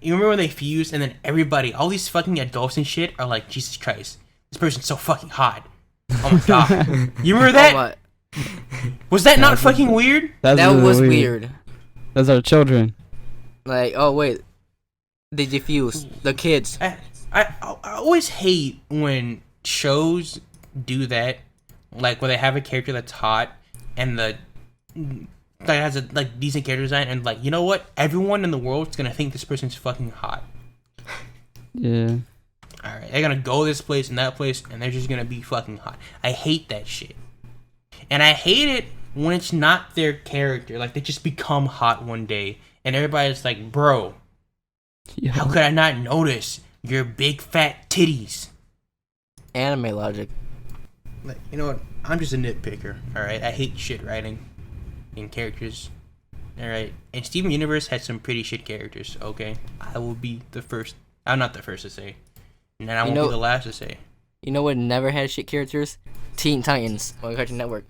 Speaker 1: you remember when they fused and then everybody, all these fucking adults and shit are like, Jesus Christ, this person's so fucking hot. Oh my god. You remember that? Was that not fucking weird?
Speaker 2: That
Speaker 3: really
Speaker 2: was weird.
Speaker 3: Those are children.
Speaker 2: Like, oh wait, they diffuse the kids.
Speaker 1: I always hate when shows do that, like where they have a character that's hot and that has a like decent character design, and like, you know what? Everyone in the world is gonna think this person's fucking hot.
Speaker 3: Yeah.
Speaker 1: All right, they're gonna go this place and that place, and they're just gonna be fucking hot. I hate that shit, and I hate it when it's not their character. Like, they just become hot one day, and everybody's like, "Bro,
Speaker 3: Yeah.
Speaker 1: how could I not notice your big fat titties?"
Speaker 2: Anime logic.
Speaker 1: Like, you know what? I'm just a nitpicker. All right, I hate shit writing in characters. All right, and Steven Universe had some pretty shit characters. Okay, I will be the first. I'm not the first to say. And then I won't be the last to say.
Speaker 2: You know what never had shit characters? Teen Titans on Cartoon Network.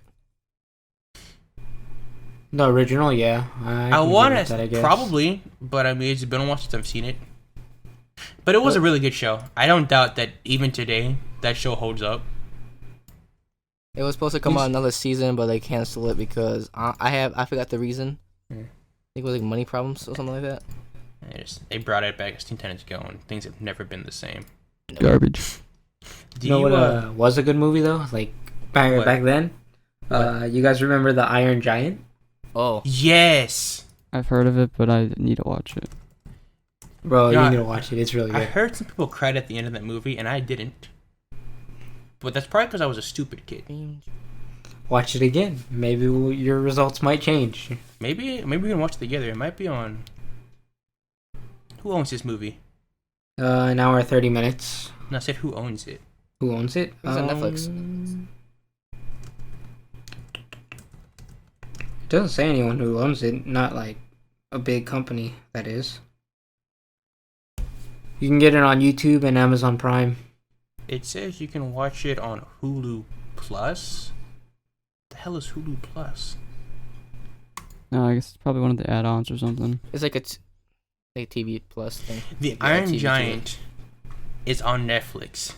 Speaker 4: The original, yeah.
Speaker 1: I want to probably, but I mean, it's been a while since I've seen it. But it was a really good show. I don't doubt that even today that show holds up.
Speaker 2: It was supposed to come out another season, but they canceled it because I forgot the reason. I think it was like money problems or something like that.
Speaker 1: They brought it back as Teen Titans Go, and things have never been the same.
Speaker 3: Garbage.
Speaker 4: You know what was a good movie though? Like back then? You guys remember the Iron Giant?
Speaker 2: Oh.
Speaker 1: Yes!
Speaker 3: I've heard of it, but I need to watch it.
Speaker 4: Bro, you need to watch it. It's really good.
Speaker 1: I heard some people cried at the end of that movie, and I didn't. But that's probably because I was a stupid kid.
Speaker 4: Watch it again. Maybe your results might change.
Speaker 1: Maybe we can watch it together. It might be on... Who owns this movie?
Speaker 4: An hour 30 minutes.
Speaker 1: No, I said who owns it.
Speaker 4: Who owns it?
Speaker 2: It's on Netflix.
Speaker 4: It doesn't say anyone who owns it. Not like a big company, that is. You can get it on YouTube and Amazon Prime.
Speaker 1: It says you can watch it on Hulu Plus. The hell is Hulu Plus?
Speaker 3: No, I guess it's probably one of the add-ons or something.
Speaker 2: It's like a TV Plus thing.
Speaker 1: The Iron Giant is on Netflix,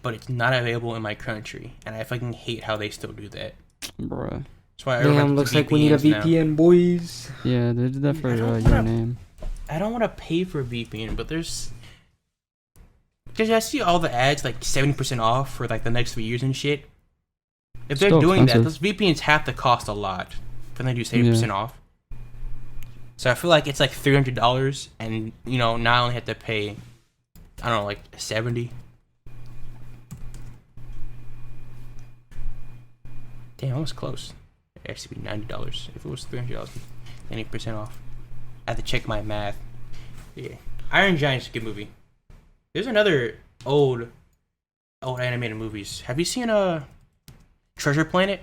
Speaker 1: but it's not available in my country, and I fucking hate how they still do that.
Speaker 3: Bruh.
Speaker 1: That's why
Speaker 4: Damn, looks like we need a VPN, boys.
Speaker 3: Yeah, they did that for your name.
Speaker 1: I don't want to pay for VPN, but there's... Because I see all the ads, like 70% off for like the next few years and shit. If they're
Speaker 3: Still
Speaker 1: doing
Speaker 3: expensive.
Speaker 1: that, those VPNs have to cost a lot for them to do 70% off. So I feel like it's like $300, and you know, now I only have to pay, I don't know, like $70. Damn, I was close. It actually be $90 if it was $300, 90% off. I have to check my math. Yeah, Iron Giant's a good movie. There's another old animated movies. Have you seen Treasure Planet?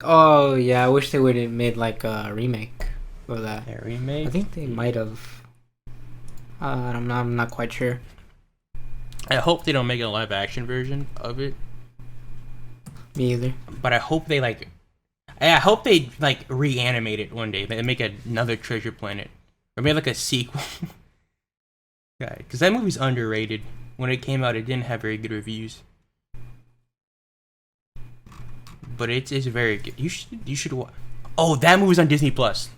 Speaker 4: Oh yeah, I wish they would have made like a remake for that.
Speaker 1: A remake?
Speaker 4: I think they might have. I'm not quite sure.
Speaker 1: I hope they don't make a live action version of it.
Speaker 4: Me either.
Speaker 1: But I hope they reanimate it one day. They make another Treasure Planet, or maybe like a sequel. Yeah, because that movie's underrated. When it came out, it didn't have very good reviews. But it's very good. You should watch. Oh, that movie's on Disney Plus.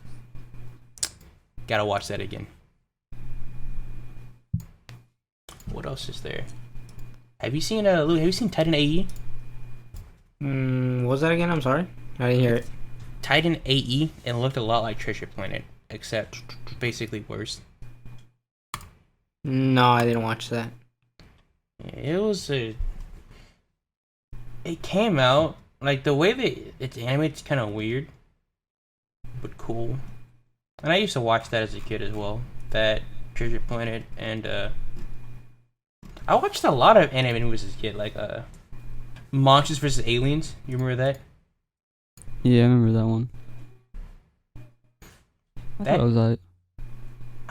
Speaker 1: Gotta watch that again. What else is there? Have you seen Titan AE?
Speaker 4: What was that again? I'm sorry, I didn't hear it.
Speaker 1: Titan AE, and looked a lot like Treasure Planet, except basically worse.
Speaker 4: No, I didn't watch that.
Speaker 1: It came out like the way that it's animated is kind of weird, but cool. And I used to watch that as a kid as well. That Treasure Planet, and I watched a lot of animated movies as a kid, like Monsters vs. Aliens. You remember that?
Speaker 3: Yeah, I remember that one.
Speaker 1: That
Speaker 3: was like.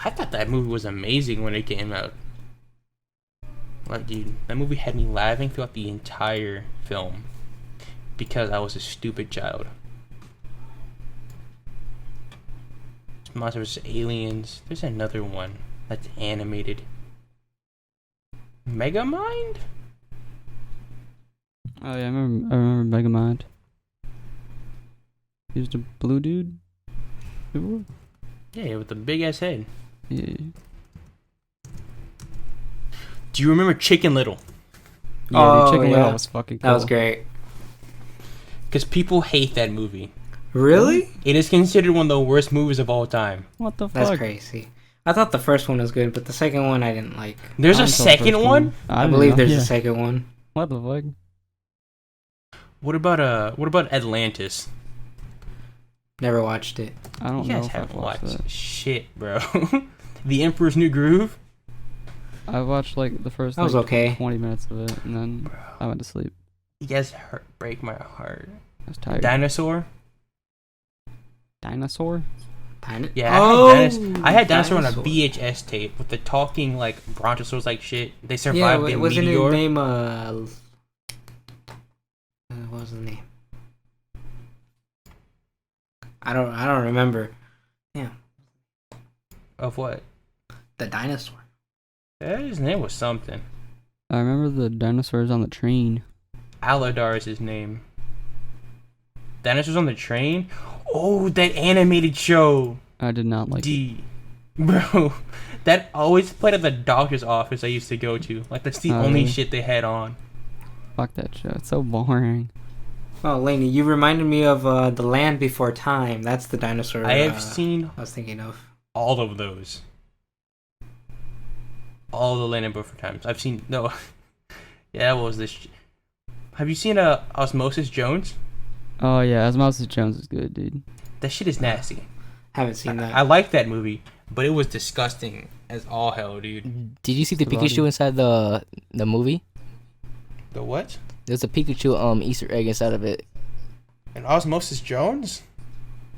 Speaker 1: I thought that movie was amazing when it came out. Like, dude, that movie had me laughing throughout the entire film because I was a stupid child. Monsters vs. Aliens. There's another one that's animated. Megamind?
Speaker 3: Oh yeah, I remember Megamind. He was the blue dude.
Speaker 1: Yeah, with the big ass head.
Speaker 3: Yeah.
Speaker 1: Do you remember Chicken Little?
Speaker 3: Yeah, dude, Chicken
Speaker 4: yeah.
Speaker 3: Little was fucking cool.
Speaker 4: That was great.
Speaker 1: Because people hate that movie.
Speaker 4: Really?
Speaker 1: It is considered one of the worst movies of all time.
Speaker 3: What the fuck?
Speaker 4: That's crazy. I thought the first one was good, but the second one I didn't like.
Speaker 1: There's
Speaker 3: I
Speaker 1: a
Speaker 3: saw the first
Speaker 1: second one?
Speaker 4: I
Speaker 3: didn't
Speaker 4: believe
Speaker 3: know.
Speaker 4: there's
Speaker 3: Yeah.
Speaker 4: a second one.
Speaker 3: What the fuck?
Speaker 1: What about Atlantis?
Speaker 4: Never watched it.
Speaker 3: I don't
Speaker 1: You
Speaker 3: know
Speaker 1: guys
Speaker 3: if I've
Speaker 1: haven't
Speaker 3: watched
Speaker 1: watched
Speaker 3: that.
Speaker 1: shit, bro. The Emperor's New Groove?
Speaker 3: I watched like the first
Speaker 4: That was okay.
Speaker 3: 20 minutes of it, and then I went to sleep.
Speaker 1: You guys break my heart.
Speaker 3: I was tired.
Speaker 1: Dinosaur?
Speaker 3: Dinosaur?
Speaker 1: Yeah,
Speaker 4: Oh,
Speaker 1: I had Dinosaur on a
Speaker 4: Dinosaur.
Speaker 1: VHS tape with the talking like brontosaurs like shit. They
Speaker 4: Yeah,
Speaker 1: survived the
Speaker 4: wasn't
Speaker 1: meteor.
Speaker 4: his name what was his name? I don't remember. Yeah,
Speaker 1: Of what?
Speaker 4: the dinosaur.
Speaker 1: Yeah, his name was something.
Speaker 3: I remember the dinosaurs on the train.
Speaker 1: Aladar is his name. Dinosaurs on the Train? Oh, that animated show.
Speaker 3: I did not like it.
Speaker 1: Bro, that always played at the doctor's office I used to go to. Like, that's the
Speaker 3: Oh,
Speaker 1: only
Speaker 3: really?
Speaker 1: shit they had on.
Speaker 3: Fuck that show. It's so boring.
Speaker 4: Oh, Laney, you reminded me of The Land Before Time. That's the dinosaur
Speaker 1: I have seen
Speaker 4: I was thinking of.
Speaker 1: all of those. All the Land Before Times. I've seen... No. Yeah, what was this? Have you seen Osmosis Jones?
Speaker 3: Oh yeah, Osmosis Jones is good, dude.
Speaker 1: That shit is nasty.
Speaker 4: Haven't seen that.
Speaker 1: I like that movie, but it was disgusting as all hell, dude.
Speaker 2: Did you see the
Speaker 3: Karate.
Speaker 2: Pikachu inside the movie?
Speaker 1: The what?
Speaker 2: There's a Pikachu Easter egg inside of it.
Speaker 1: And Osmosis Jones?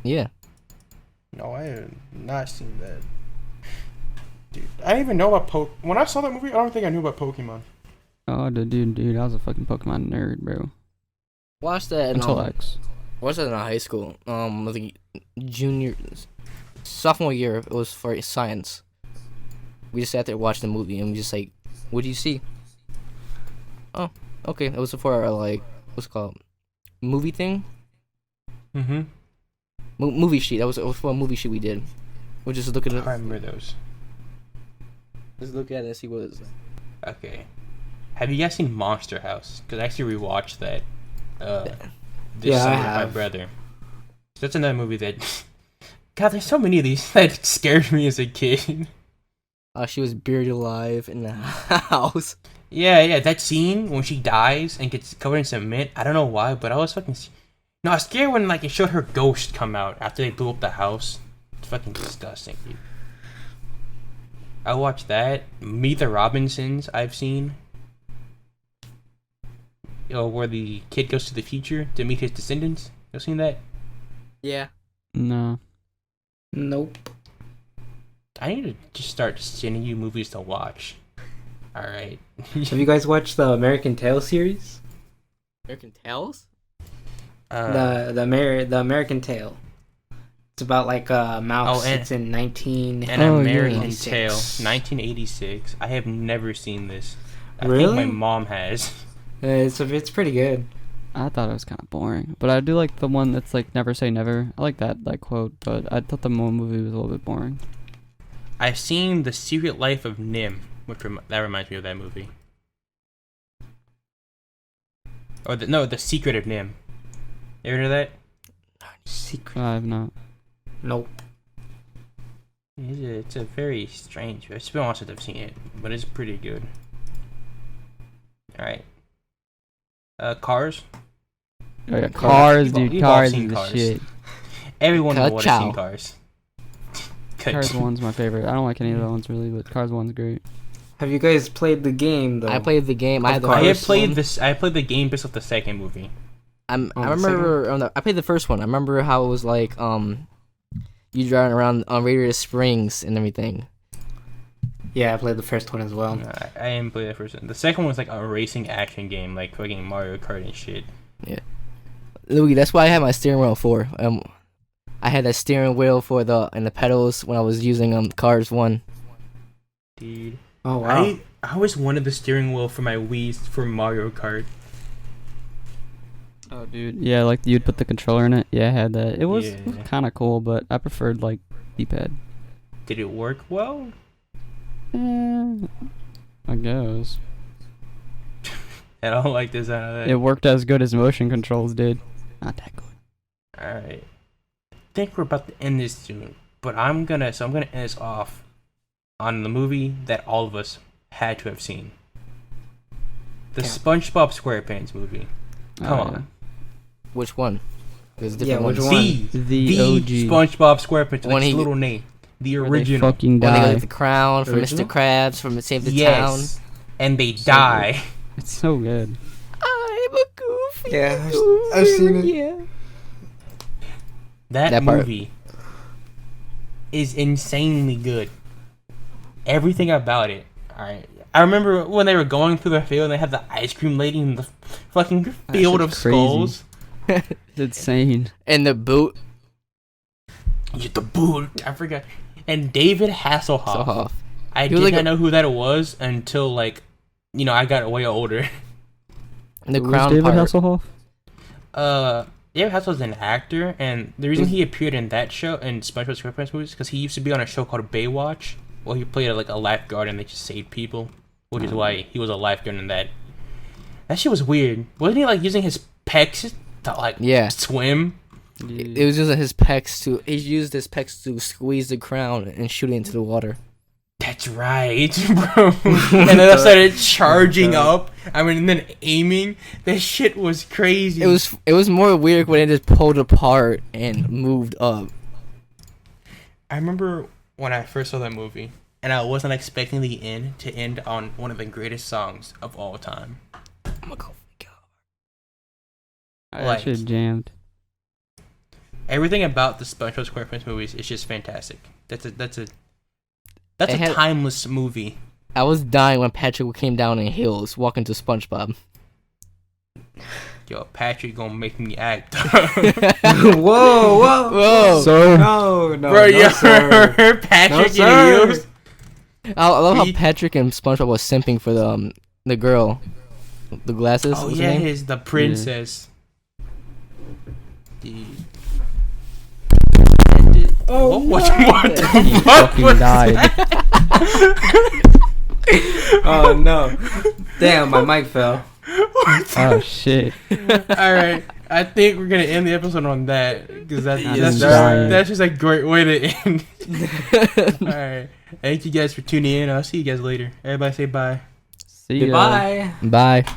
Speaker 2: Yeah.
Speaker 1: No, I have not seen that. Dude, I didn't even know about When I saw that movie, I don't think I knew about Pokemon.
Speaker 3: Oh, dude, I was a fucking Pokemon nerd, bro.
Speaker 2: Watch that
Speaker 3: Until X.
Speaker 2: watched that in high school. Like sophomore year. It was for science. We just sat there and watched the movie, and we just like, what do you see? Oh, okay. It was for like, what's it called? Movie thing?
Speaker 1: Mm-hmm.
Speaker 2: Movie sheet. It was for a movie sheet we did. We'll just look at it.
Speaker 1: I remember those.
Speaker 2: Let's look at it and see what it's.
Speaker 1: Okay. Have you guys seen Monster House? Because I actually rewatched that this
Speaker 4: Yeah, I
Speaker 1: summer with my
Speaker 4: have.
Speaker 1: brother. So that's another movie that... God, there's so many of these that scared me as a kid.
Speaker 2: She was buried alive in the house.
Speaker 1: Yeah, that scene when she dies and gets covered in cement. I don't know why, but I was fucking... No, I was scared when like it showed her ghost come out after they blew up the house. It's fucking disgusting, dude. I watched that. Meet the Robinsons, I've seen. Where the kid goes to the future to meet his descendants. You seen that?
Speaker 2: Yeah.
Speaker 3: No.
Speaker 4: Nope.
Speaker 1: I need to just start sending you movies to watch. All right.
Speaker 4: Have you guys watched the American Tail series?
Speaker 2: American Tales?
Speaker 4: The American Tail. It's about like a mouse.
Speaker 1: Oh, and-
Speaker 4: it's in 19.
Speaker 1: An
Speaker 3: Oh,
Speaker 1: American
Speaker 4: yeah.
Speaker 1: Tale, 1986. I have never seen this. I
Speaker 4: Really?
Speaker 1: think my mom has.
Speaker 4: It's pretty good.
Speaker 3: I thought it was kind of boring, but I do like the one that's like "Never Say Never." I like that quote, but I thought the movie was a little bit boring.
Speaker 1: I've seen The Secret Life of Nim, which that reminds me of that movie. Or The Secret of Nim. You ever heard of that?
Speaker 4: Secret.
Speaker 3: I have not.
Speaker 4: Nope.
Speaker 1: It's a very strange. It's been a while since I've seen it, but it's pretty good. All right. Cars.
Speaker 3: Oh yeah, Cars,
Speaker 1: You've all-
Speaker 3: dude.
Speaker 1: you've all
Speaker 3: Cars
Speaker 1: seen
Speaker 3: is the
Speaker 1: Cars.
Speaker 3: shit.
Speaker 1: Everyone would have
Speaker 2: Ka-chow.
Speaker 1: seen Cars.
Speaker 3: Cars
Speaker 1: Ka-chow.
Speaker 3: 1's my favorite. I don't like any of the ones really, but Cars 1's great.
Speaker 4: Have you guys played the game though?
Speaker 2: I played the game. I had the
Speaker 1: I have
Speaker 2: first
Speaker 1: played
Speaker 2: one.
Speaker 1: this. I played the game based off the second movie.
Speaker 2: I
Speaker 4: the
Speaker 2: remember. I played the first one. I remember how it was like you driving around on Radiator Springs and everything.
Speaker 4: Yeah, I played the first one as well.
Speaker 1: I didn't play the first one. The second one was like a racing action game, like fucking Mario Kart and shit.
Speaker 2: Louis, that's why I had my steering wheel for. I had that steering wheel for the pedals when I was using Cars 1.
Speaker 1: Dude.
Speaker 4: Oh wow.
Speaker 1: I always wanted the steering wheel for my Wii for Mario Kart.
Speaker 3: Oh, dude. Yeah, like you'd put the controller in it. Yeah, I had that. It was
Speaker 1: Yeah.
Speaker 3: kind of cool, but I preferred like D-pad.
Speaker 1: Did it work well?
Speaker 3: I guess
Speaker 1: I don't like the sound of that.
Speaker 3: it worked as good as motion controls did. Not that good.
Speaker 1: Alright. I think we're about to end this soon. But I'm gonna end this off on the movie that all of us had to have seen. The
Speaker 4: Yeah.
Speaker 1: SpongeBob SquarePants movie. Come
Speaker 3: Oh,
Speaker 1: on.
Speaker 2: Which one? There's
Speaker 4: Yeah,
Speaker 2: different
Speaker 4: which
Speaker 2: ones.
Speaker 4: one?
Speaker 3: The OG.
Speaker 1: SpongeBob SquarePants.
Speaker 2: When
Speaker 1: Like
Speaker 2: he-
Speaker 1: his little name. The
Speaker 3: Where they
Speaker 1: original.
Speaker 3: fucking
Speaker 2: When they
Speaker 3: die.
Speaker 2: get the crown from
Speaker 4: Original?
Speaker 2: Mr. Krabs from Save the Town.
Speaker 1: Yes. And they
Speaker 3: So
Speaker 1: die.
Speaker 3: It's so good.
Speaker 2: I'm a goofy.
Speaker 4: Yeah, I've seen it.
Speaker 2: Yeah.
Speaker 1: That
Speaker 2: part.
Speaker 1: movie is insanely good. Everything about it. Alright. I remember when they were going through the field and they had the ice cream lady in the fucking field of
Speaker 3: shit's crazy.
Speaker 1: skulls.
Speaker 3: It's insane.
Speaker 2: And the boot.
Speaker 1: Yeah, the boot. I forgot. And David Hasselhoff.
Speaker 2: Off.
Speaker 1: I
Speaker 2: He was
Speaker 1: did
Speaker 2: like
Speaker 1: not know who that was until I got way older.
Speaker 2: And the
Speaker 3: Who was
Speaker 2: crown
Speaker 3: David
Speaker 2: part.
Speaker 3: Hasselhoff?
Speaker 1: David Hasselhoff's an actor, and the reason he appeared in that show in SpongeBob SquarePants movies because he used to be on a show called Baywatch, where he played like a lifeguard and they just saved people, which is why he was a lifeguard in that. That shit was weird. Wasn't he like using his pecs to like
Speaker 2: Yeah.
Speaker 1: swim?
Speaker 2: It was using his pecs to. He used his pecs to squeeze the crown and shoot it into the water.
Speaker 1: That's right, bro. And then I started charging up. I mean, and then aiming. That shit was crazy.
Speaker 2: It was more weird when it just pulled apart and moved up.
Speaker 1: I remember when I first saw that movie, and I wasn't expecting the end to end on one of the greatest songs of all time.
Speaker 2: I'm gonna go.
Speaker 3: That
Speaker 1: Like-
Speaker 3: shit jammed.
Speaker 1: Everything about the SpongeBob SquarePants movies is just fantastic. That's
Speaker 2: It
Speaker 1: a
Speaker 2: had-
Speaker 1: timeless movie.
Speaker 2: I was dying when Patrick came down in hills walking to SpongeBob.
Speaker 1: Yo, Patrick gonna make me act.
Speaker 4: Whoa, whoa,
Speaker 2: Whoa!
Speaker 3: So
Speaker 4: No, no,
Speaker 1: Bro,
Speaker 4: no,
Speaker 1: you
Speaker 4: sir.
Speaker 1: heard Patrick in
Speaker 4: sir.
Speaker 1: heels?
Speaker 2: I love how
Speaker 1: He-
Speaker 2: Patrick and SpongeBob was simping for the girl, the glasses.
Speaker 1: Oh
Speaker 2: what's her
Speaker 1: yeah,
Speaker 2: name?
Speaker 1: the princess. Dude.
Speaker 4: Oh,
Speaker 1: what the
Speaker 3: he
Speaker 1: fuck
Speaker 3: fucking
Speaker 1: was
Speaker 3: died.
Speaker 4: Oh no! Damn, my mic fell.
Speaker 3: Oh shit.
Speaker 1: Alright, I think we're gonna end the episode on that because
Speaker 3: Yes, sir.
Speaker 1: that's just a great way to end. Alright, thank you guys for tuning in. I'll see you guys later. Everybody say bye.
Speaker 3: See ya.
Speaker 4: Goodbye.
Speaker 2: Bye.